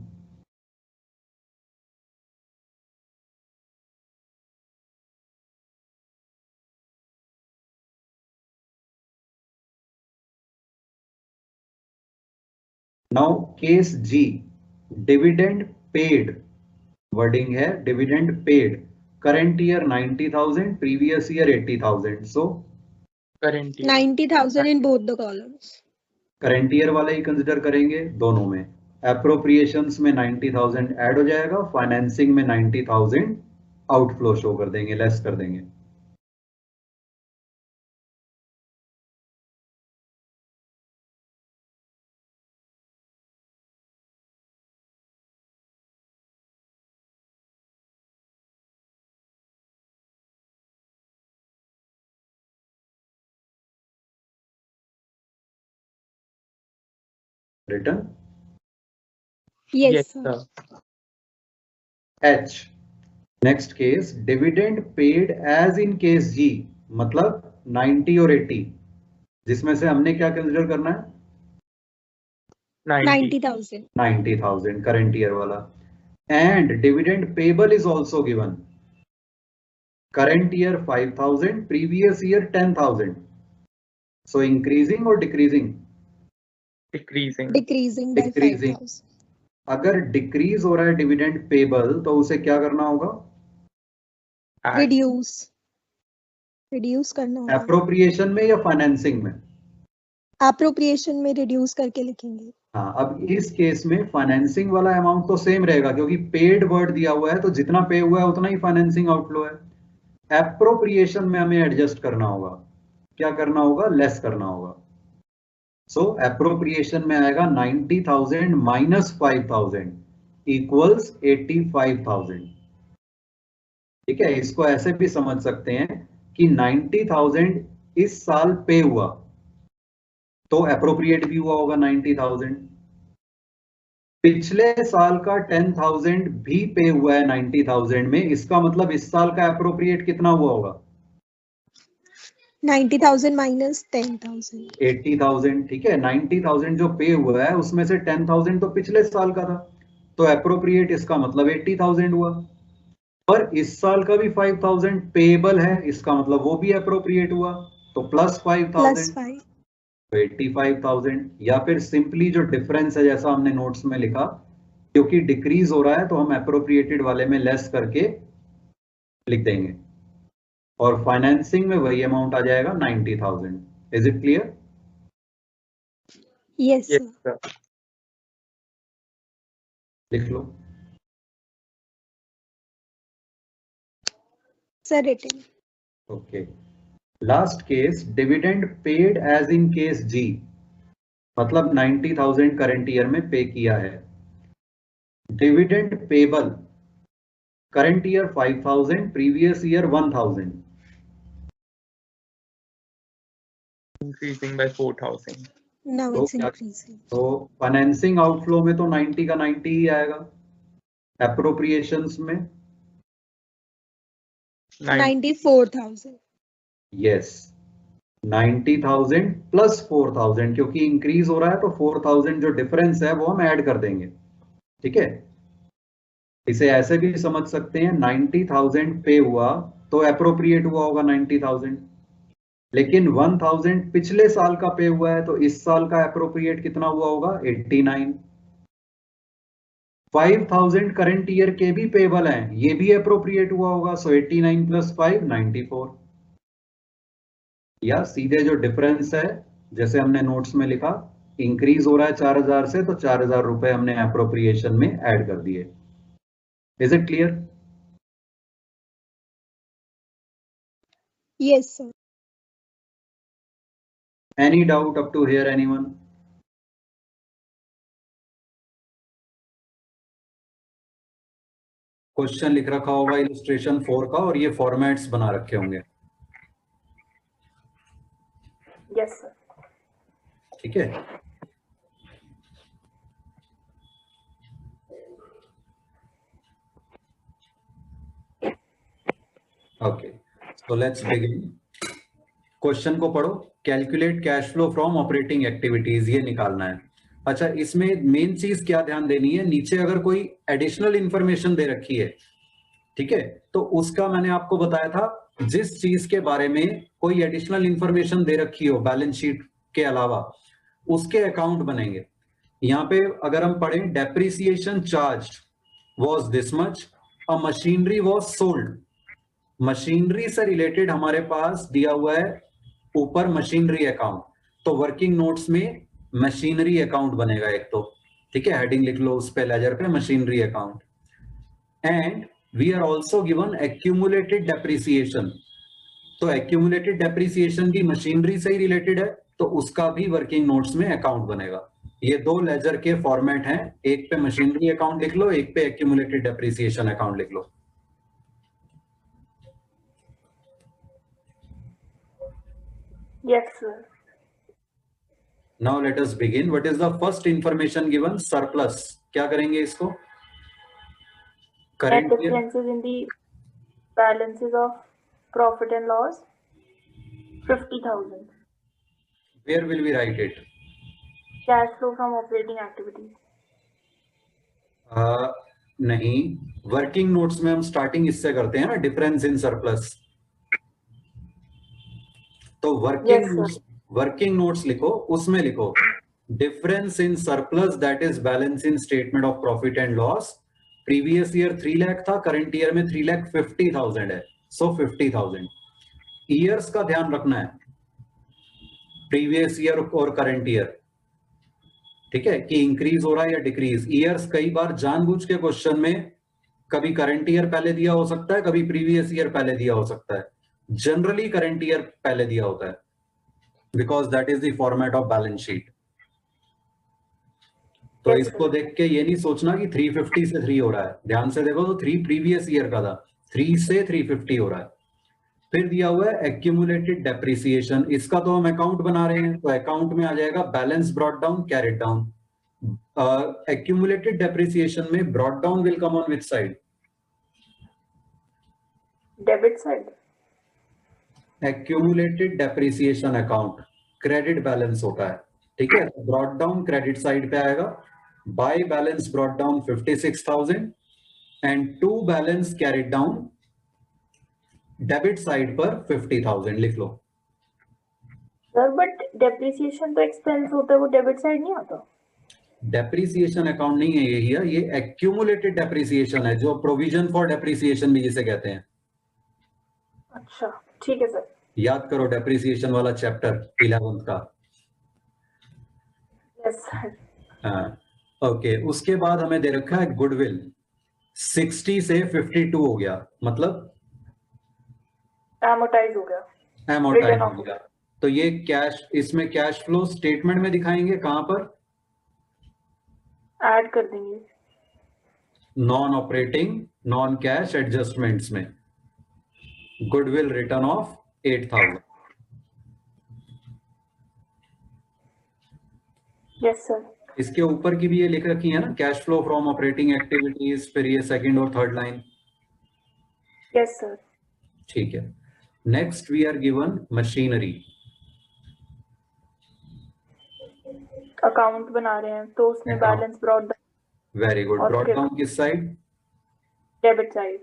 नाउ केस जी, डिविडेंड पेड, वर्डिंग है dividend paid, current year 90,000, previous year 80,000। So current year 90,000 in both the columns. Current year वाला ही कंसिडर करेंगे दोनों में। एप्रोप्रिएशंस में 90,000 ऐड हो जाएगा, फाइनेंसिंग में 90,000 आउटफ्लो शो कर देंगे, लेस कर देंगे। Return Yes, sir. H, next case, dividend paid as in case G, मतलब 90 और 80, जिसमें से हमने क्या कंसिडर करना है, 90 90,000. 90,000 करंट ईयर वाला। And dividend payable is also given, current year 5,000, previous year 10,000। So increasing और decreasing, decreasing Decreasing by Decreasing. 5,000. अगर डिक्रीज हो रहा है डिविडेंड पेबल, तो उसे क्या करना होगा, add Reduce करना होगा. एप्रोप्रिएशन में या फाइनेंसिंग में। Appropriation में reduce करके लिखेंगे. हाँ, अब इस केस में फाइनेंसिंग वाला अमाउंट तो सेम रहेगा, क्योंकि पेड वर्ड दिया हुआ है, तो जितना पे हुआ है उतना ही फाइनेंसिंग आउटफ्लो है। एप्रोप्रिएशन में हमें एडजस्ट करना होगा, क्या करना होगा, लेस करना होगा। सो एप्रोप्रिएशन में आएगा 90,000 माइनस 5,000 इक्वल्स 85,000। ठीक है, इसको ऐसे भी समझ सकते हैं कि 90,000 इस साल पे हुआ, तो एप्रोप्रिएट भी हुआ होगा 90,000। पिछले साल का 10,000 भी पे हुआ है 90,000 में, इसका मतलब इस साल का एप्रोप्रिएट कितना हुआ होगा, 90,000 minus 10,000. 80,000। ठीक है, 90,000 जो पे हुआ है उसमें से 10,000 तो पिछले साल का था, तो एप्रोप्रिएट इसका मतलब 80,000 हुआ। पर इस साल का भी 5,000 पेएबल है, इसका मतलब वो भी एप्रोप्रिएट हुआ, तो प्लस 5,000 Plus 5. तो 85,000। या फिर सिंपली जो डिफरेंस है, जैसा हमने नोट्स में लिखा, क्योंकि डिक्रीज हो रहा है तो हम एप्रोप्रिएटेड वाले में लेस करके लिख देंगे, और फाइनेंसिंग में वही अमाउंट आ जाएगा 90,000। Is it clear? Yes, yes sir. sir लिख लो। Sir, written. Okay, last case, dividend paid as in case G, मतलब 90,000 करंट ईयर में पे किया है। Dividend payable, current year 5,000, previous year 1,000। increasing by 4,000 Now तो it's क्या, increasing. तो financing outflow में तो 90 का 90 ही आएगा, एप्रोप्रिएशंस में 94,000. यस 90,000 प्लस 4,000, क्योंकि इंक्रीज हो रहा है तो 4,000 जो डिफरेंस है वो हम ऐड कर देंगे। ठीक है, इसे ऐसे भी समझ सकते हैं, 90,000 पे हुआ तो एप्रोप्रिएट हुआ होगा 90,000, लेकिन 1,000 पिछले साल का पे हुआ है, तो इस साल का एप्रोप्रिएट कितना हुआ होगा, 89। 5,000 करंट ईयर के भी पेबल हैं, ये भी एप्रोप्रिएट हुआ होगा, सो 89 प्लस 5 94। या सीधे जो डिफरेंस है, जैसे हमने नोट्स में लिखा, इंक्रीज हो रहा है 4,000 से, तो 4,000 रुपए हमने एप्रोप्रिएशन में ऐड कर दिए। Is it clear? Yes, sir. Any doubt up to here, anyone? Question लिख रखा होगा इलस्ट्रेशन 4 का और ये फॉर्मेट्स बना रखे होंगे. Yes, sir. ठीक है. Okay, so let's begin. Question को पढ़ो. Calculate cash flow from operating activities, ये निकालना है. अच्छा, इसमें मेन चीज क्या ध्यान देनी है, नीचे अगर कोई एडिशनल इंफॉर्मेशन दे रखी है, ठीक है, तो उसका मैंने आपको बताया था, जिस चीज के बारे में कोई एडिशनल इंफॉर्मेशन दे रखी हो बैलेंस शीट के अलावा, उसके अकाउंट बनेंगे. यहाँ पे अगर हम पढ़ें, depreciation charge was this much, a machinery was sold. Machinery से रिलेटेड हमारे पास दिया हुआ है ऊपर मशीनरी अकाउंट, तो वर्किंग नोट्स में मशीनरी अकाउंट बनेगा एक तो, ठीक है, हेडिंग लिख लो उस पे, लेजर पे machinery account. And we are also given accumulated depreciation, तो एक्यूमुलेटेड डेप्रिसिएशन भी मशीनरी से ही रिलेटेड है, तो उसका भी वर्किंग नोट्स में अकाउंट बनेगा. ये दो लेजर के फॉर्मेट हैं, एक पे मशीनरी अकाउंट लिख लो, एक पे एक्यूमुलेटेड डेप्रिसिएशन अकाउंट लिख लो. Yes, sir. Now let us begin. What is the first information given? Surplus. क्या करेंगे इसको? Net Current year. differences in the balances of profit and loss, 50,000. Where will we write it? Cash flow from operating activities. नहीं, working notes में हम starting इससे करते हैं ना, डिफरेंस इन सरप्लस. तो वर्किंग नोट्स लिखो, उसमें लिखो difference in surplus that is balance in statement of profit and loss. Previous year 3 lakh था, करंट ईयर में 3,50,000 है, सो 50,000. ईयर्स का ध्यान रखना है, प्रीवियस ईयर और करंट ईयर, ठीक है, कि इंक्रीज हो रहा है या डिक्रीज. ईयर्स कई बार जानबूझ के क्वेश्चन में कभी करंट ईयर पहले दिया हो सकता है, कभी प्रीवियस ईयर पहले दिया हो सकता है. जनरली करंट ईयर पहले दिया होता है, because that is the format of balance sheet. तो इसको देख के ये नहीं सोचना कि 350 से 3 हो रहा है, ध्यान से देखो तो 3 प्रीवियस ईयर का था, 3 से 350 हो रहा है. फिर दिया हुआ है एक्यूमुलेटेड डेप्रिसिएशन, इसका तो हम अकाउंट बना रहे हैं, तो अकाउंट में आ जाएगा balance brought down carried down. Accumulated depreciation में brought down will come on which side? Debit side. Accumulated depreciation account credit balance होता है, ठीक है, ब्रॉट डाउन क्रेडिट साइड पे आएगा. By balance brought down 56,000 and to balance carried down debit side पर 50,000 लिख लो. Sir, but depreciation तो expense होता है, वो debit side नहीं आता. डेप्रिसिएशन अकाउंट नहीं है ये एक्यूमुलेटेड डेप्रिसिएशन है, जो प्रोविजन फॉर डेप्रिसिएशन भी जिसे कहते हैं. अच्छा, ठीक है सर. याद करो डेप्रिसिएशन वाला चैप्टर 11th का. Yes, sir. हाँ, ओके. उसके बाद हमें दे रखा है गुडविल, 60 से 52 हो गया, मतलब Amortize हो गया. एमोर्टाइज Written हो off. गया. तो ये कैश, इसमें कैश फ्लो स्टेटमेंट में दिखाएंगे कहां पर? Add कर देंगे. Non operating non cash adjustments में. Goodwill written off 8,000. Yes, sir. इसके ऊपर की भी ये लिख रखी है ना, cash flow from operating activities, फिर ये सेकंड और थर्ड लाइन. Yes, sir. ठीक है. Next we are given machinery. Account बना रहे हैं, तो उसमें Account. balance brought down, very good. और ब्रॉट फिर- डाउन किस side? debit side.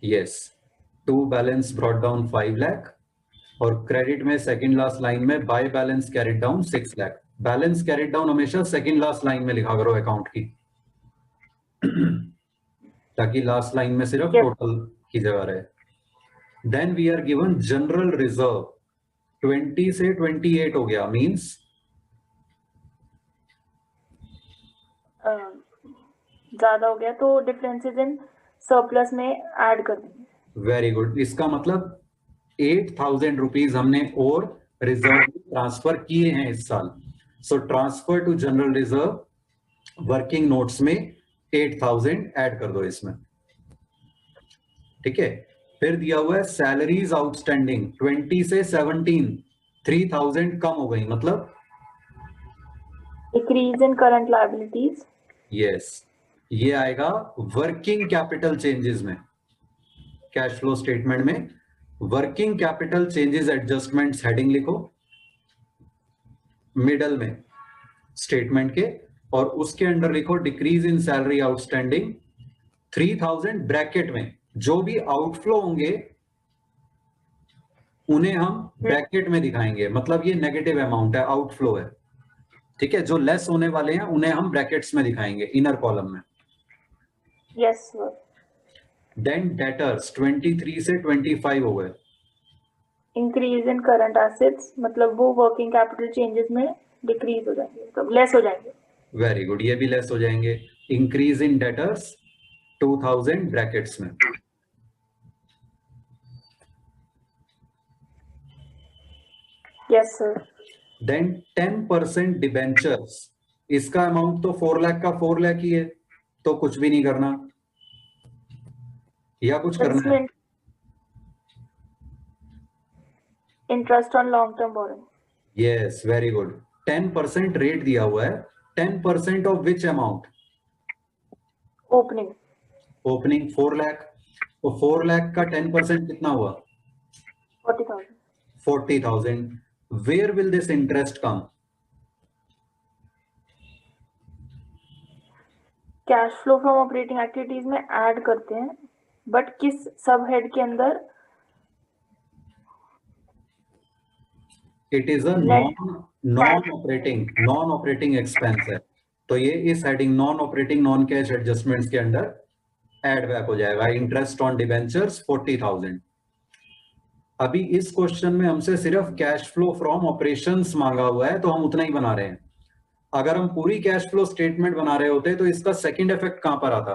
Yes. To balance brought down 5 lakh और क्रेडिट में सेकंड लास्ट लाइन में by balance carried down 6 lakh. Balance carried down हमेशा सेकंड लास्ट लाइन में लिखा करो अकाउंट की, ताकि लास्ट लाइन में सिर्फ Yep. टोटल की जगह रहे. Then we are given general reserve, 20 से 28 हो गया, मींस ज्यादा हो गया, तो differences in surplus में add कर देंगे. Very good. इसका मतलब 8,000 रुपीज हमने और रिजर्व ट्रांसफर किए हैं इस साल। So transfer to general reserve working notes में 8,000 ऐड कर दो इसमें, ठीक है। फिर दिया हुआ है सैलरीज आउटस्टैंडिंग 20 से 17, 3,000 कम हो गई, मतलब Decrease in current liabilities. Yes, ये आएगा वर्किंग कैपिटल चेंजेस में, कैश फ्लो स्टेटमेंट में working capital changes adjustments heading लिखो मिडल में स्टेटमेंट के, और उसके अंडर लिखो decrease in salary outstanding 3,000 bracket में। जो भी आउटफ्लो होंगे उन्हें हम ब्रैकेट में दिखाएंगे, मतलब ये नेगेटिव अमाउंट है, आउटफ्लो है, ठीक है। जो लेस होने वाले हैं उन्हें हम ब्रैकेट्स में दिखाएंगे इनर कॉलम में। Yes, sir. देन डेटर्स 23 से 25 हो गए। Increase in current assets, मतलब वो working capital changes में decrease हो जाएंगे, मतलब less हो जाएंगे. वेरी गुड, ये भी लेस हो जाएंगे। इंक्रीज इन डेटर्स 2,000 ब्रैकेट्स में। Yes, sir. देन 10% डिबेंचर्स, इसका अमाउंट तो 4 लाख का 4 लाख ही है, तो कुछ भी नहीं करना या कुछ करना है। Interest on long-term borrowing. Yes, very good. 10% rate दिया हुआ है, 10% of which amount? Opening. Opening 4 lakh, तो 4 लाख का 10% कितना हुआ? 40,000. 40,000। Where will this interest come? Cash flow from operating activities में ऐड करते हैं, बट किस सब हेड के अंदर? It is a non operating expense है, तो ये इस हेडिंग non operating non cash adjustments के अंडर एड बैक हो जाएगा। Interest on debentures 40,000। अभी इस क्वेश्चन में हमसे सिर्फ कैश फ्लो फ्रॉम ऑपरेशंस मांगा हुआ है, तो हम उतना ही बना रहे हैं। अगर हम पूरी कैश फ्लो स्टेटमेंट बना रहे होते तो इसका सेकंड इफेक्ट कहां पर आता?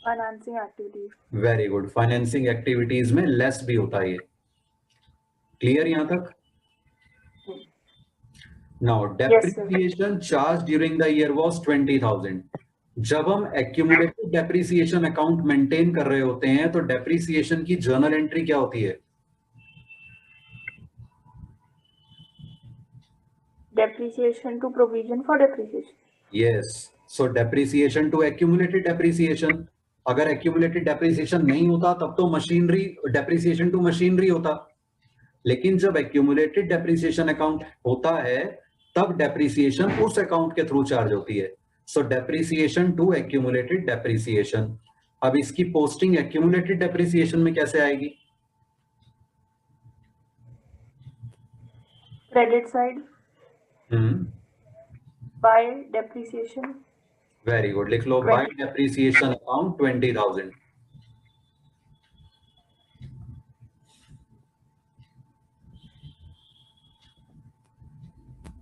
Financing activities. Very good, financing activities में लेस भी होता है ये। क्लियर यहां तक? Now depreciation charge during the year was 20,000। जब हम एक्यूमुलेटेड डेप्रिसिएशन अकाउंट मेंटेन कर रहे होते हैं तो डेप्रिसिएशन की जर्नल एंट्री क्या होती है? Depreciation to provision for depreciation. Yes, so depreciation to accumulated depreciation. अगर एक्यूमुलेटेड डेप्रिसिएशन नहीं होता तब तो मशीनरी डेप्रिसिएशन टू मशीनरी होता, लेकिन जब एक्यूमुलेटेड डेप्रिसिएशन अकाउंट होता है तब डेप्रिसिएशन उस अकाउंट के थ्रू चार्ज होती है। So depreciation to accumulated depreciation. अब इसकी पोस्टिंग एक्यूमुलेटेड डेप्रिसिएशन में कैसे आएगी? Credit side by depreciation. Very good, लिख लो by depreciation account 20,000।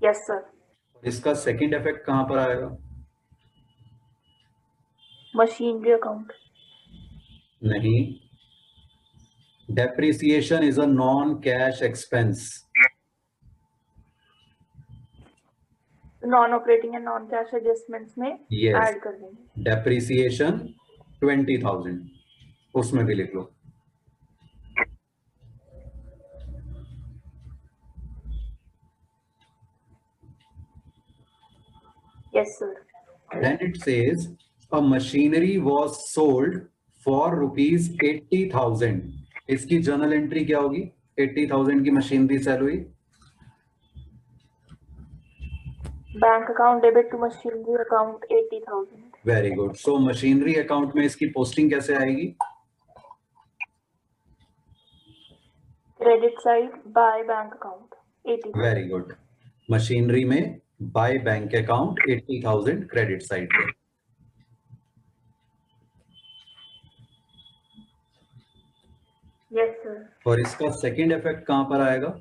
Yes, sir. इसका सेकंड इफेक्ट कहां पर आएगा? Machinery account. नहीं, depreciation is a non cash expense. Non-operating and non-cash adjustments में Yes. add कर देंगे. डेप्रिसिएशन 20,000 उसमें भी लिख लो। Yes, sir. Then it says a machinery was sold for rupees 80,000। इसकी जर्नल एंट्री क्या होगी? 80,000 की मशीनरी सेल हुई। Bank account debit to machinery account 80,000. Very good, so machinery account में इसकी पोस्टिंग कैसे आएगी? Credit side by bank account 80,000. Very good, machinery में by bank account 80,000 credit side पे। Yes, sir. और इसका सेकंड इफेक्ट कहां पर आएगा?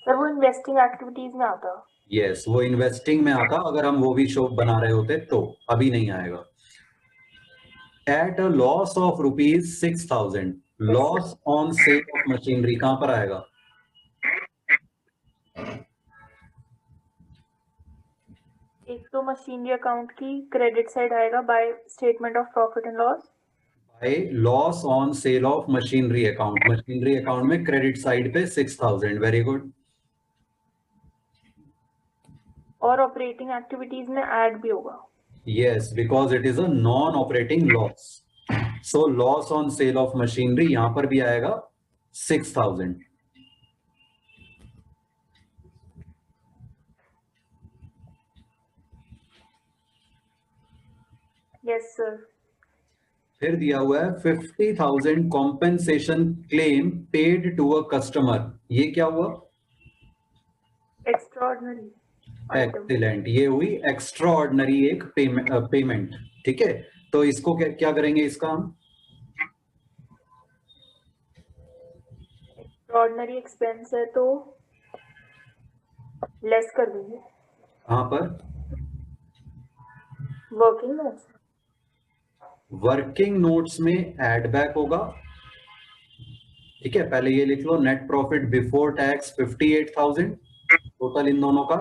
सर वो इन्वेस्टिंग एक्टिविटीज में आता। यस, वो इन्वेस्टिंग में आता अगर हम वो भी शो बना रहे होते तो, अभी नहीं आएगा। Eight a loss of ₹6,000, loss on sale of machinery कहां पर आएगा? एक तो मशीनरी अकाउंट की क्रेडिट साइड आएगा bye statement of profit and loss, bye loss on sale of machinery account, machinery account में क्रेडिट साइड पे 6,000, वेरी गुड। और ऑपरेटिंग एक्टिविटीज में ऐड भी होगा। Yes, because it is a non-operating loss. So loss on sale of machinery यहां पर भी आएगा 6,000. Yes sir. फिर दिया हुआ है 50,000 compensation claim paid to a customer. ये क्या हुआ? Extraordinary Excellent. ये हुई extraordinary एक पेमेंट, ठीक है। तो इसको क्या करेंगे इसका हम? एक्स्ट्राऑर्डिनरी एक्सपेंस है तो लेस कर देंगे। कहां पर? Working notes. वर्किंग नोट्स में एड बैक होगा, ठीक है। पहले ये लिख लो, net profit before tax 58,000 total इन दोनों का।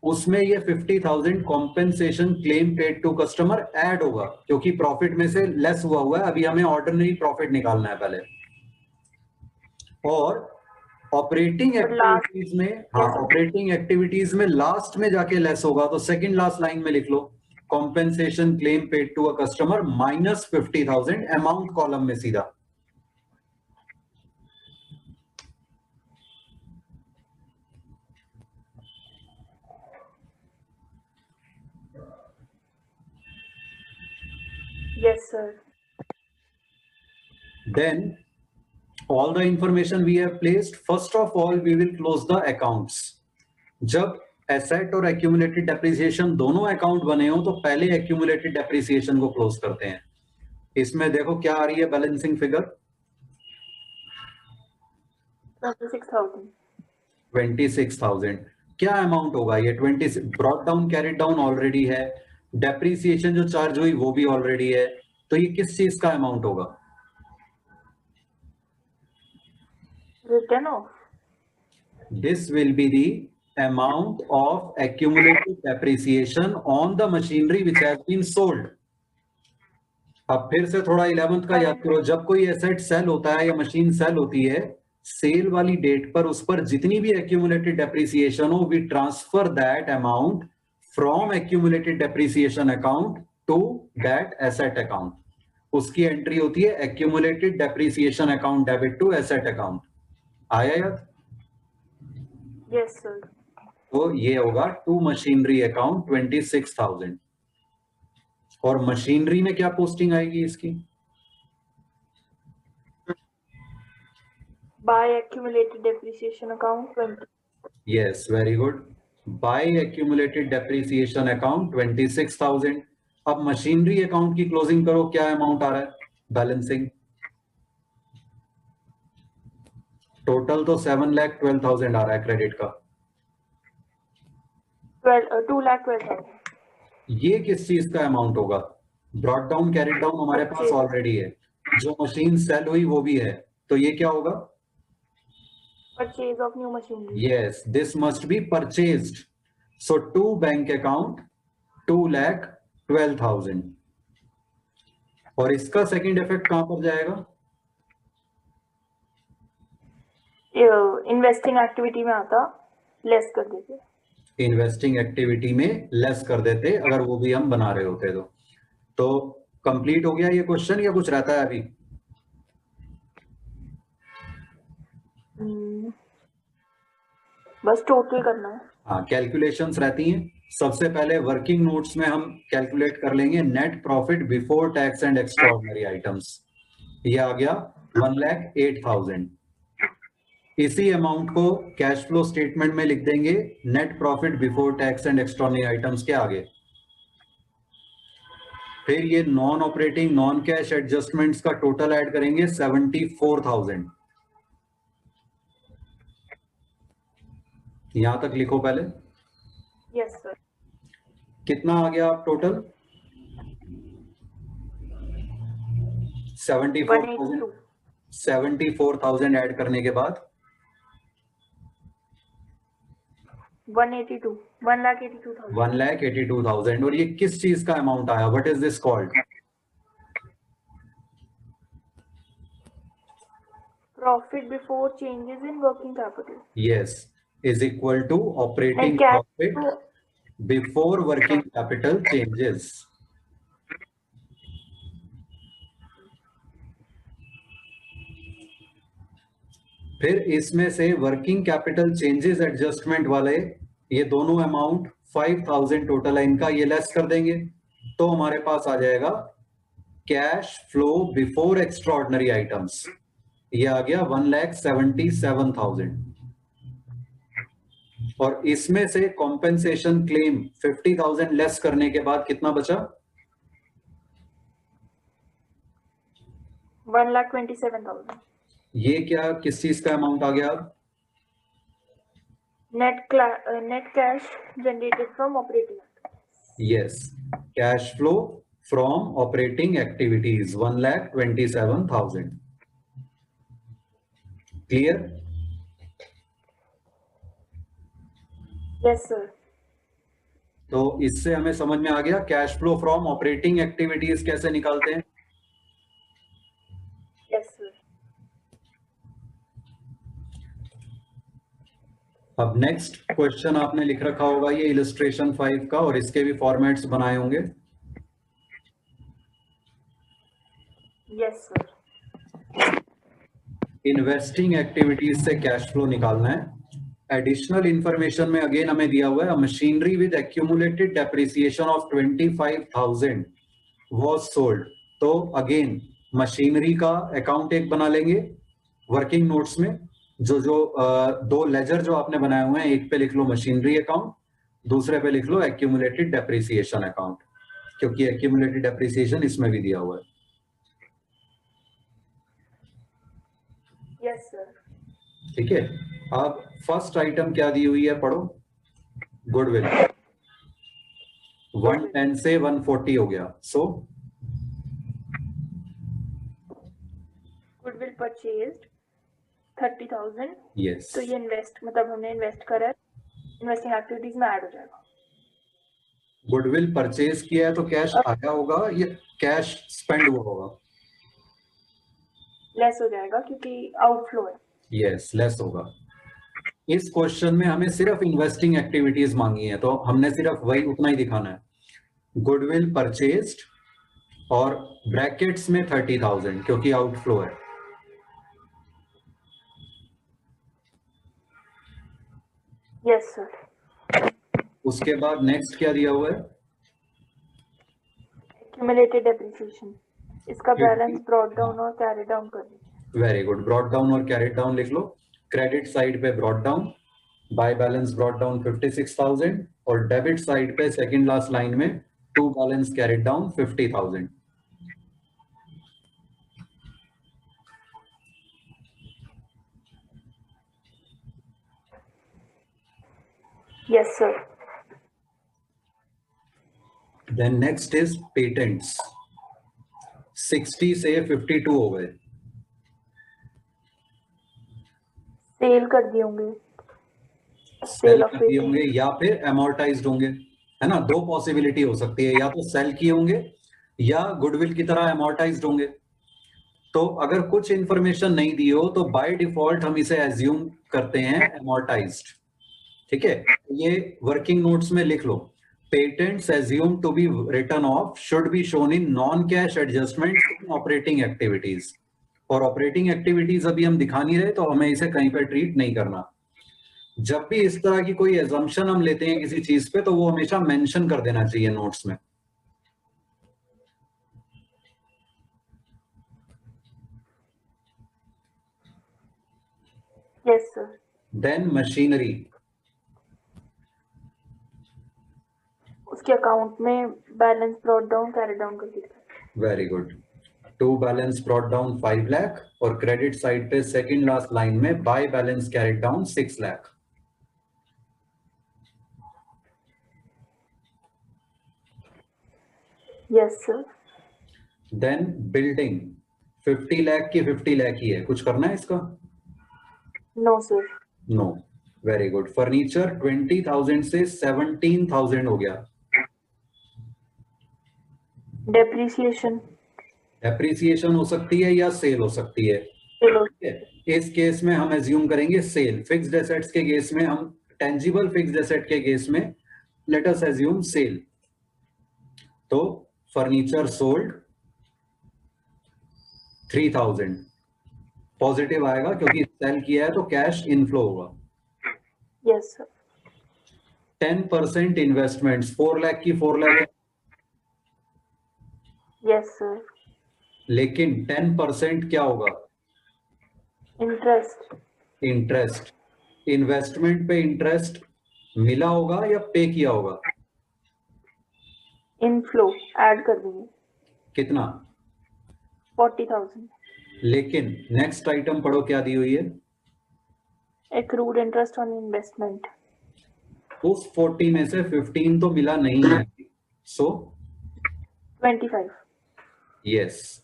उसमें ये 50,000 compensation claim paid to customer add होगा, क्योंकि प्रॉफिट में से लेस हुआ है। अभी हमें ऑर्डिनरी प्रॉफिट निकालना है पहले। और ऑपरेटिंग एक्टिविटीज में, हाँ, ऑपरेटिंग एक्टिविटीज में लास्ट में जाके लेस होगा, तो सेकंड लास्ट लाइन में लिख लो, compensation claim paid to a customer minus 50,000, amount column में सीधा। Yes, sir. Then all the information we have placed, first of all we will close the accounts. जब एसेट और accumulated depreciation दोनों account बने हो तो पहले एक्यूमुलेटेड डेप्रिसिएशन को क्लोज करते हैं। इसमें देखो क्या आ रही है बैलेंसिंग फिगर? 26,000। क्या अमाउंट होगा ये? 20 brought down carried down already है, डेप्रिसिएशन जो चार्ज हुई वो भी ऑलरेडी है, तो ये किस चीज का अमाउंट होगा? Written off. This will be the amount of accumulated depreciation on the machinery which has been sold. अब फिर से थोड़ा 11th का याद करो, जब कोई एसेट सेल होता है या मशीन सेल होती है, सेल वाली डेट पर उस पर जितनी भी accumulated depreciation हो, we transfer that amount from accumulated depreciation account to that asset account. उसकी एंट्री होती है accumulated depreciation account debit to asset account. आया याद? Yes, sir. तो ये होगा टू मशीनरी अकाउंट 26,000। और मशीनरी में क्या पोस्टिंग आएगी इसकी? By accumulated depreciation account 20. Yes, very good. By accumulated depreciation account 26,000। अब मशीनरी अकाउंट की क्लोजिंग करो, क्या अमाउंट आ रहा है बैलेंसिंग? टोटल तो 7,12,000 आ रहा है क्रेडिट का। 2,12,000. ये किस चीज का अमाउंट होगा? ब्रॉट डाउन कैरिड डाउन हमारे पास ऑलरेडी है, जो मशीन सेल हुई वो भी है, तो ये क्या होगा? Purchase of new machinery. Yes, this must be purchased. So to bank account 2,12,000। और इसका सेकंड इफेक्ट कहां पर जाएगा? इन्वेस्टिंग एक्टिविटी में आता, लेस कर देते। इन्वेस्टिंग एक्टिविटी में लेस कर देते अगर वो भी हम बना रहे होते तो कंप्लीट हो गया ये क्वेश्चन या कुछ रहता है अभी? बस टोटल करना है। हाँ, कैलकुलेशंस रहती हैं। सबसे पहले वर्किंग नोट्स में हम कैलकुलेट कर लेंगे net profit before tax and extraordinary items. ये आ गया 1,08,000। इसी अमाउंट को कैश फ्लो स्टेटमेंट में लिख देंगे net profit before tax and extraordinary items के आगे। फिर ये non operating non cash adjustments का टोटल ऐड करेंगे 74,000। यहां तक लिखो पहले। Yes sir. कितना आ गया आप टोटल? 74,000 74,000 ऐड करने के बाद 182, 1,82,000. 1,82,000 और ये किस चीज का अमाउंट आया? What is this called? Profit before changes in working capital. Yes, is equal to operating And cash profit flow. before working capital changes. फिर इसमें से वर्किंग कैपिटल चेंजेस एडजस्टमेंट वाले ये दोनों अमाउंट 5,000 टोटल है इनका, ये लेस कर देंगे तो हमारे पास आ जाएगा cash flow before extraordinary items, ये आ गया 1,77,000 और इसमें से कॉम्पेंसेशन क्लेम 50,000 लेस करने के बाद कितना बचा? 1,27,000. ये क्या किस चीज का अमाउंट आ गया? Net cash generated from operating. Yes, cash flow from operating activities 1,27,000. Clear? Yes, sir. तो इससे हमें समझ में आ गया cash flow from operating activities कैसे निकालते हैं. Yes, sir. अब नेक्स्ट क्वेश्चन आपने लिख रखा होगा ये इलस्ट्रेशन 5 का और इसके भी फॉर्मेट्स बनाए होंगे. Yes, sir. इन्वेस्टिंग एक्टिविटीज से कैश फ्लो निकालना है. एडिशनल इंफॉर्मेशन में अगेन हमें दिया हुआ है machinery with accumulated depreciation of 25,000 was sold. तो अगेन मशीनरी का अकाउंट एक बना लेंगे वर्किंग नोट्स में. जो दो लेजर जो आपने बनाए हुए हैं, एक पे लिख लो मशीनरी अकाउंट, दूसरे पे लिख लो एक्यूमुलेटेड डेप्रिसिएशन अकाउंट, क्योंकि एक्यूमुलेटेड डेप्रिसिएशन इसमें भी दिया हुआ है. Yes, sir. ठीक है. अब फर्स्ट आइटम क्या दी हुई है पढ़ो. गुडविल 110 से 140 हो गया. सो Goodwill purchased 30,000. यस, तो ये इन्वेस्ट मतलब हमने इन्वेस्ट करा है, इन्वेस्टिंग एक्टिविटीज में ऐड हो जाएगा. गुडविल परचेज किया है तो कैश आया होगा, ये कैश स्पेंड हुआ होगा. लेस हो जाएगा क्योंकि आउटफ्लो है. यस, लेस होगा. इस क्वेश्चन में हमें सिर्फ इन्वेस्टिंग एक्टिविटीज मांगी है तो हमने सिर्फ वही उतना ही दिखाना है. गुडविल परचेज्ड और ब्रैकेट्स में 30,000 क्योंकि आउटफ्लो है. Yes sir. उसके बाद नेक्स्ट क्या दिया हुआ है? Accumulated depreciation. इसका बैलेंस ब्रॉट डाउन और कैरी डाउन कर दीजिए. Very good. ब्रॉट डाउन और कैरी डाउन लिख लो. क्रेडिट साइड पे brought down, by balance brought down 56,000 और डेबिट साइड पे सेकंड लास्ट लाइन में to balance carried down 50,000. Yes sir. Then next is patents. 60 से 52 हो गए. सेल कर दिए होंगे. सेल कर दिए होंगे या फिर अमोर्टाइज्ड होंगे, है ना. दो पॉसिबिलिटी हो सकती है, या तो सेल किए होंगे या गुडविल की तरह अमोर्टाइज्ड होंगे. तो अगर कुछ इंफॉर्मेशन नहीं दी हो तो बाय डिफॉल्ट हम इसे एज्यूम करते हैं अमोर्टाइज्ड. ठीक है. ये वर्किंग नोट्स में लिख लो. Patents assume to be written off should be shown in non cash adjustment in operating activities. और ऑपरेटिंग एक्टिविटीज अभी हम दिखा नहीं रहे तो हमें इसे कहीं पर ट्रीट नहीं करना. जब भी इस तरह की कोई एजम्पशन हम लेते हैं किसी चीज पे तो वो हमेशा मेंशन कर देना चाहिए नोट्स में. Yes sir. Then machinery. उसके अकाउंट में balance brought down carry down कर दीजिए. Very good. To balance brought down 5 lakh और क्रेडिट साइड पे सेकंड लास्ट लाइन में by balance carried down 6 lakh. Yes sir. Then building 50 lakh की 50 लाख ही है, कुछ करना है इसका? No sir. No, very good. Furniture 20,000 से 17,000 हो गया। डेप्रिसिएशन। डेप्रिसिएशन हो सकती है या सेल हो सकती है। चलो इस केस में हम एज्यूम करेंगे सेल। फिक्स्ड एसेट्स के केस में हम, टेंजिबल फिक्स्ड एसेट के केस में लेट अस एज्यूम सेल। तो फर्नीचर सोल्ड 3,000 पॉजिटिव आएगा क्योंकि सेल किया है तो कैश इनफ्लो होगा। Yes sir. 10% इन्वेस्टमेंट्स 4 लाख की 4 लाख है, यस सर। लेकिन 10% क्या होगा? इंटरेस्ट। इंटरेस्ट। इन्वेस्टमेंट पे इंटरेस्ट मिला होगा या पे किया होगा? इनफ्लो ऐड कर देंगे। कितना? 40,000। लेकिन नेक्स्ट आइटम पढ़ो क्या दी हुई है। Accrued interest on investment. उस 40 में से 15 तो मिला नहीं है, सो 25। यस,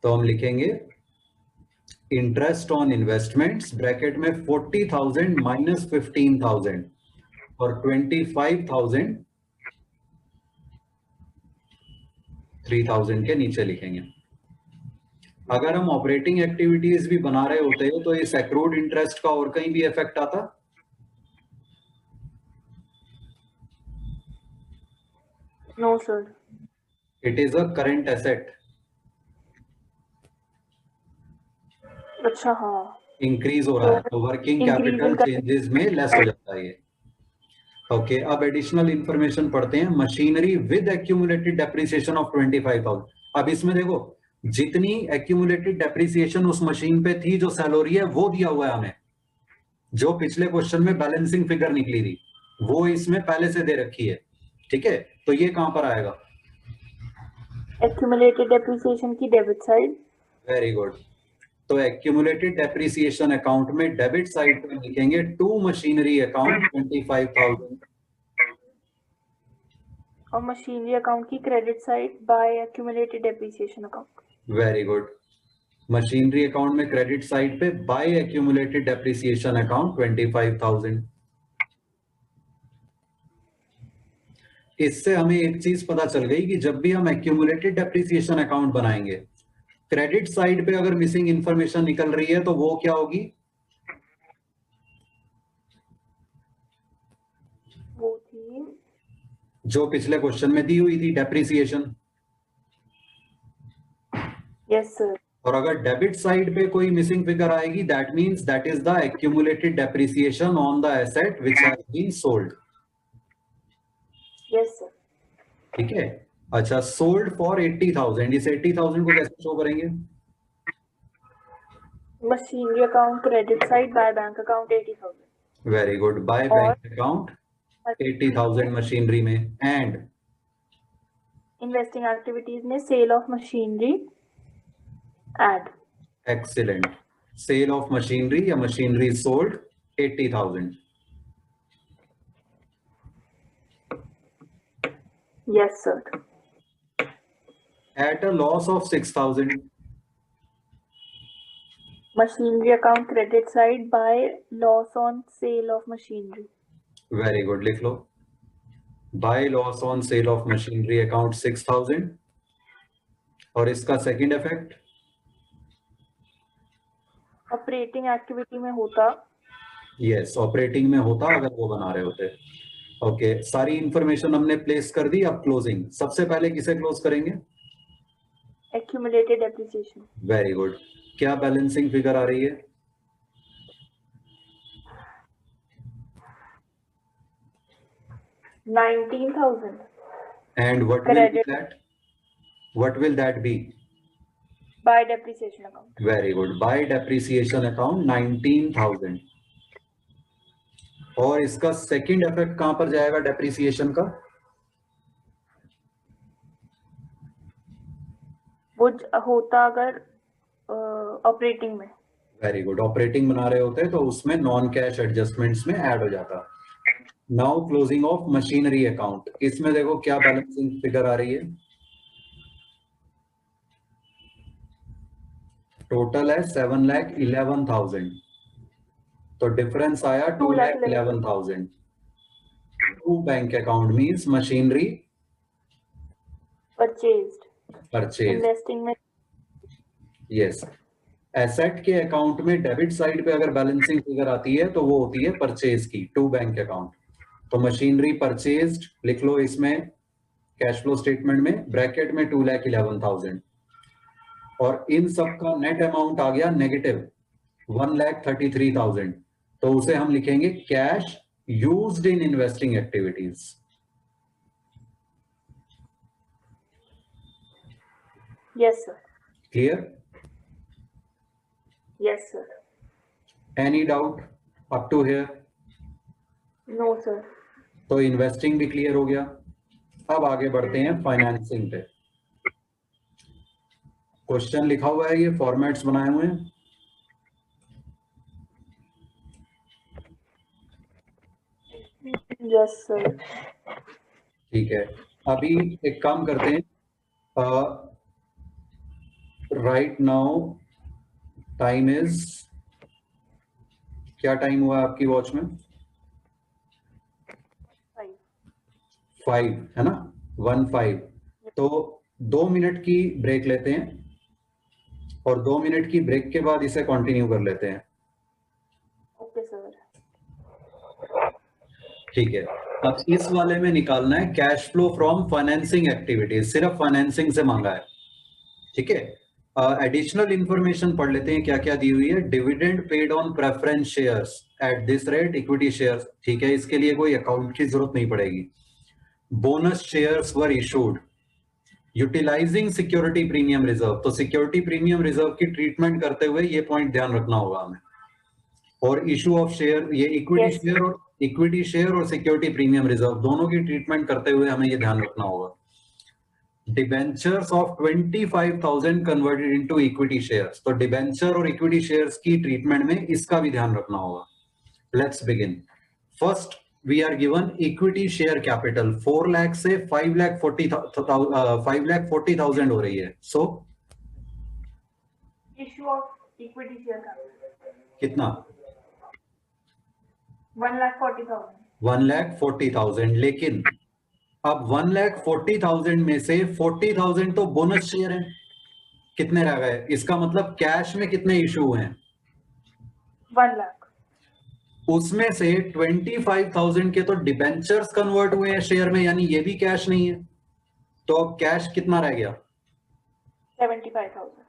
तो हम लिखेंगे इंटरेस्ट ऑन इन्वेस्टमेंट्स ब्रैकेट में 40,000 माइनस 15,000 और 25,000 3,000 के नीचे लिखेंगे। अगर हम ऑपरेटिंग एक्टिविटीज भी बना रहे होते हैं तो इस एक्रूड इंटरेस्ट का और कहीं भी इफेक्ट आता? No sir. It is a current asset. अच्छा हाँ। इंक्रीज हो रहा है तो वर्किंग कैपिटल चेंजेस में लेस हो जाता है ये। ओके, अब एडिशनल इंफॉर्मेशन पढ़ते हैं। Machinery with accumulated depreciation of 25,000। अब इसमें देखो जितनी एक्यूमुलेटेड डेप्रिसिएशन उस मशीन पे थी जो सेल हो रही है वो दिया हुआ है हमें। जो पिछले क्वेश्चन में बैलेंसिंग फिगर निकली थी वो इसमें पहले से दे रखी है। ठीक है, तो ये कहां पर आएगा? एक्यूमुलेटेड डेप्रिसिएशन की डेबिट साइड। Very good. तो एक्यूमुलेटेड डेप्रिसिएशन अकाउंट में डेबिट साइड पर लिखेंगे टू मशीनरी अकाउंट 25,000 और मशीनरी अकाउंट की credit side bye accumulated depreciation account. Very good. Machinery account में क्रेडिट साइड पे बाय एक्यूमुलेटेड डेप्रिसिएशन अकाउंट 25,000। इससे हमें एक चीज पता चल गई कि जब भी हम एक्यूमुलेटेड डेप्रिसिएशन अकाउंट बनाएंगे, क्रेडिट साइड पे अगर मिसिंग इंफॉर्मेशन निकल रही है तो वो क्या होगी? वो थी जो पिछले क्वेश्चन में दी हुई थी, डेप्रिसिएशन। Yes sir. और अगर डेबिट साइड पे कोई मिसिंग फिगर आएगी that means that is the accumulated depreciation on the asset which has been sold. Yes sir. ठीक है, अच्छा, सोल्ड फॉर 80,000। इस 80,000 को कैसे शो करेंगे? Machinery account credit side by bank account 80,000। Very good. By bank account 80,000 machinery में and investing activities में sale of machinery add. Excellent. Sale of machinery या machinery sold 80,000। Yes sir. At a loss of 6,000। Machinery account credit side by loss on sale of machinery. Very good, लिख लो। By loss on sale of machinery account 6,000। और इसका second effect? Operating activity में होता। Yes, operating में होता अगर वो बना रहे होते। ओके, सारी इंफॉर्मेशन हमने प्लेस कर दी। अब क्लोजिंग। सबसे पहले किसे क्लोज करेंगे? Accumulated depreciation. Very good. क्या बैलेंसिंग फिगर आ रही है? $19,000। And what will be that? What will that be? By depreciation account. Very good. By depreciation account 19,000. और इसका सेकंड इफेक्ट कहां पर जाएगा डेप्रिसिएशन का? वो होता अगर ऑपरेटिंग में। Very good. ऑपरेटिंग बना रहे होते तो उसमें नॉन कैश एडजस्टमेंट्स में ऐड हो जाता। Now closing of machinery account. इसमें देखो क्या बैलेंसिंग फिगर आ रही है? टोटल है 7,11,000, तो डिफरेंस आया 2,11,000. To bank account means machinery purchased, purchase. Investing में यस, एसेट के अकाउंट में डेबिट साइड पे अगर बैलेंसिंग फिगर आती है तो वो होती है परचेज की, टू बैंक अकाउंट. तो मशीनरी परचेज्ड लिख लो इसमें कैश फ्लो स्टेटमेंट में, ब्रैकेट में 2,11,000, और इन सब का नेट अमाउंट आ गया नेगेटिव 1,33,000. तो उसे हम लिखेंगे cash used in investing activities. Yes sir, clear? Yes sir, any doubt up to here? No sir. तो इन्वेस्टिंग भी क्लियर हो गया. अब आगे बढ़ते हैं फाइनेंसिंग पे. क्वेश्चन लिखा हुआ है, ये फॉर्मेट्स बनाए हुए हैं. Yes sir. ठीक है, अभी एक काम करते हैं. राइट नाउ टाइम इज, क्या टाइम हुआ आपकी वॉच में? 5 है ना, 1-5. तो 2 मिनट की ब्रेक लेते हैं और 2 मिनट की ब्रेक के बाद इसे कंटिन्यू कर लेते हैं. Okay sir. ठीक है, अब इस वाले में निकालना है cash flow from financing activities, सिर्फ फाइनेंसिंग से मांगा है. ठीक है, एडिशनल इंफॉर्मेशन पढ़ लेते हैं क्या क्या दी हुई है. Dividend paid on preference shares at this rate equity shares. ठीक है, इसके लिए कोई अकाउंट की जरूरत नहीं पड़ेगी. Bonus shares were issued utilising security premium reserve. तो सिक्योरिटी प्रीमियम रिजर्व की ट्रीटमेंट करते हुए ये पॉइंट ध्यान रखना होगा हमें. और इशू ऑफ शेयर, ये इक्विटी Yes. शेयर और सिक्योरिटी प्रीमियम रिजर्व दोनों की ट्रीटमेंट करते हुए हमें ये ध्यान रखना होगा. Debentures of 25,000 converted into equity shares. तो डिबेंचर और इक्विटी शेयर्स की ट्रीटमेंट में इसका भी ध्यान रखना होगा. Let's begin. First we are given equity share capital 4 lakh से 5,40,000 हो रही है. So issue of equity share capital कितना? 1,40,000. 1,40,000. लेकिन अब 1,40,000 में से 40,000 तो बोनस शेयर है. कितने रह गए? इसका मतलब कैश में कितने इशू हुए हैं? 1 लाख. उसमें से 25,000 के तो डिबेंचर्स कन्वर्ट हुए हैं शेयर में, यानी ये भी कैश नहीं है. तो अब कैश कितना रह गया? 75,000.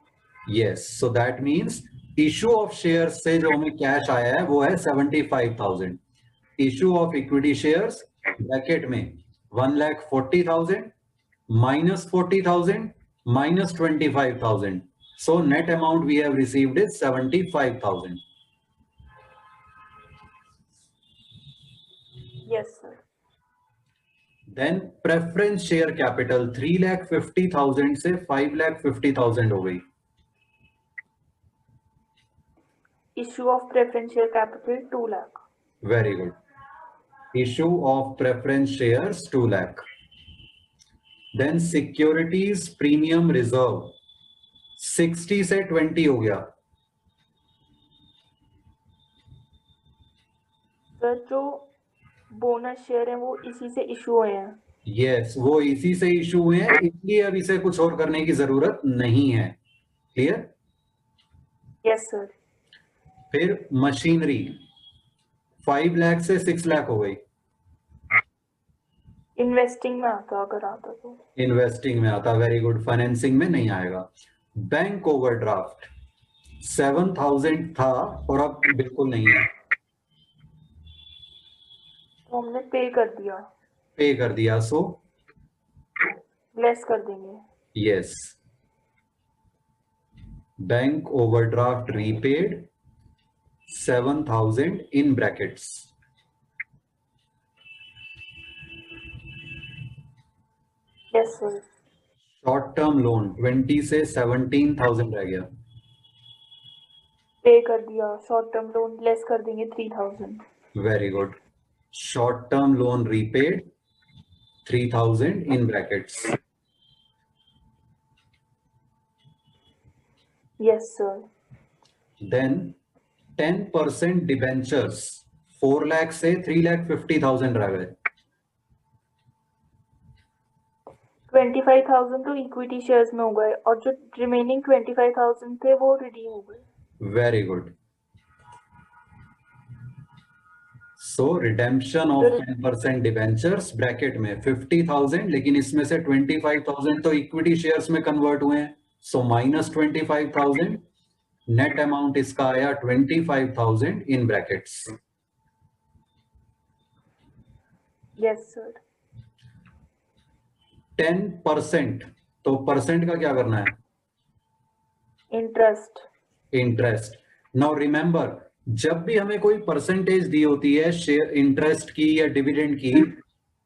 Yes, so that means issue of share से जो हमें कैश आया है वो है 75,000. Issue of equity shares bracket में 1,40,000 minus 40,000 minus 25,000. So net amount we have received is 75,000. Yes, sir. Then preference share capital 3,50,000 से 5,50,000 हो गई. Issue of preference share capital 2 lakh. Very good. Issue of preference shares 2 lakh. Then securities premium reserve 60 से 20 हो गया. Sir जो bonus share है वो इसी से इशू हुए हैं. Yes, वो इसी से इशू हुए हैं, इसलिए अब इसे कुछ और करने की जरूरत नहीं है. क्लियर? Yes sir. फिर मशीनरी 5 लाख से 6 लाख हो गई. इन्वेस्टिंग में आता अगर आता तो. इन्वेस्टिंग में आता. Very good. फाइनेंसिंग में नहीं आएगा. बैंक ओवरड्राफ्ट 7,000 था और अब बिल्कुल नहीं है. तो हमने पे कर दिया. पे कर दिया, सो लेस कर देंगे. Yes. Bank overdraft repaid 7,000 in brackets. Yes sir. Short term loan 20 से 17,000 रह गया. पे कर दिया. शॉर्ट टर्म लोन लेस कर देंगे 3,000. Very good. Short term loan repaid 3,000 in brackets. Yes, sir. Then 10% debentures 4 lakh से 3,50,000 रह गए. 25,000 तो इक्विटी शेयर्स में हो गए और जो रिमेनिंग 25,000 थे वो रिडीम हो गए. Very good. So redemption of 10% debentures bracket में 50,000, लेकिन इसमें से 25,000 तो इक्विटी शेयर्स में कन्वर्ट हुए हैं. So minus 25,000. नेट अमाउंट इसका आया 25,000 इन ब्रैकेट्स. Yes sir. 10%, तो परसेंट का क्या करना है? इंटरेस्ट. इंटरेस्ट. नाउ रिमेंबर, जब भी हमें कोई परसेंटेज दी होती है शेयर इंटरेस्ट की या डिविडेंड की,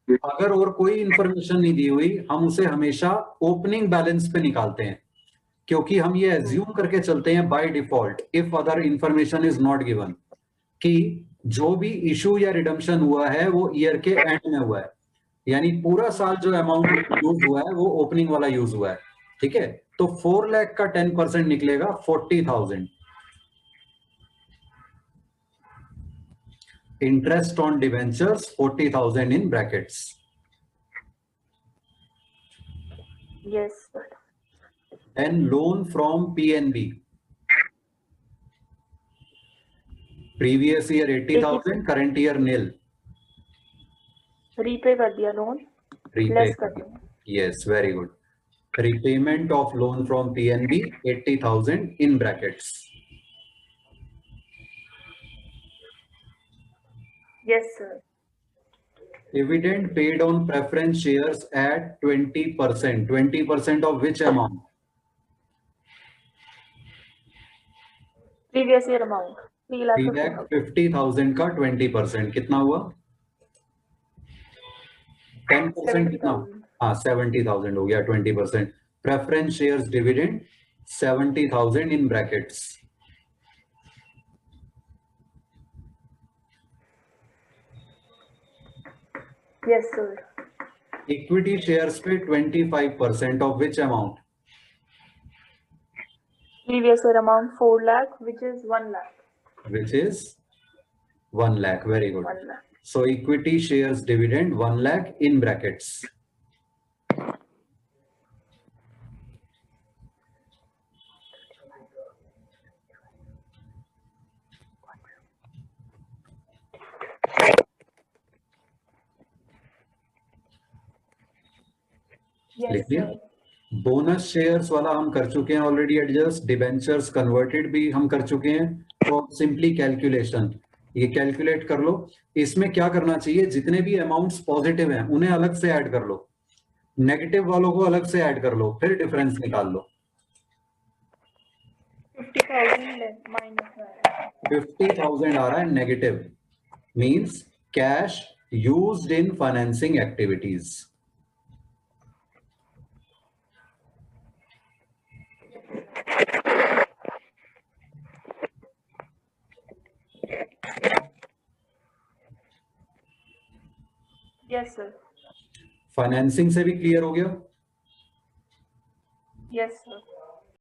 अगर और कोई इंफॉर्मेशन नहीं दी हुई, हम उसे हमेशा ओपनिंग बैलेंस पे निकालते हैं, क्योंकि हम ये एज्यूम करके चलते हैं by default, if other information is not given, कि जो भी इशू या रिडम्पशन हुआ है वो ईयर के एंड में हुआ है, यानी पूरा साल जो अमाउंट यूज हुआ है वो ओपनिंग वाला यूज हुआ है. ठीक है, तो 4 लाख का 10% निकलेगा 40,000. Interest on debentures 40,000 in brackets. Yes sir. Then loan from PNB. Previous year 80,000, current year nil. Repay कर दिया लोन. Repay. लेस कर दिया. Yes, very good. Repayment of loan from PNB 80,000 in brackets. Yes sir. Dividend paid on preference shares at 20%. 20% of which amount? Previous year amount 3,50,000 का 20% कितना हुआ? 10% कितना? हाँ 70,000 हो गया. 20% preference shares dividend 70,000 in brackets. Yes sir. Equity shares पे 25% of which amount? Previous year amount 4 lakh which is 1 lakh. Which is 1 lakh. Very good. 1 lakh. So equity shares dividend 1 lakh in brackets. Yes लिख दिया. sir. Bonus shares वाला हम कर चुके हैं already adjust. Debentures converted भी हम कर चुके हैं. तो सिंपली कैलकुलेशन, ये कैलकुलेट कर लो. इसमें क्या करना चाहिए, जितने भी अमाउंट्स पॉजिटिव हैं उन्हें अलग से ऐड कर लो, नेगेटिव वालों को अलग से ऐड कर लो, फिर डिफरेंस निकाल लो. 50,000 माइनस में 50,000 आ रहा है नेगेटिव, मींस कैश यूज्ड इन financing activities. Yes sir. Financing से भी क्लियर हो गया. Yes sir.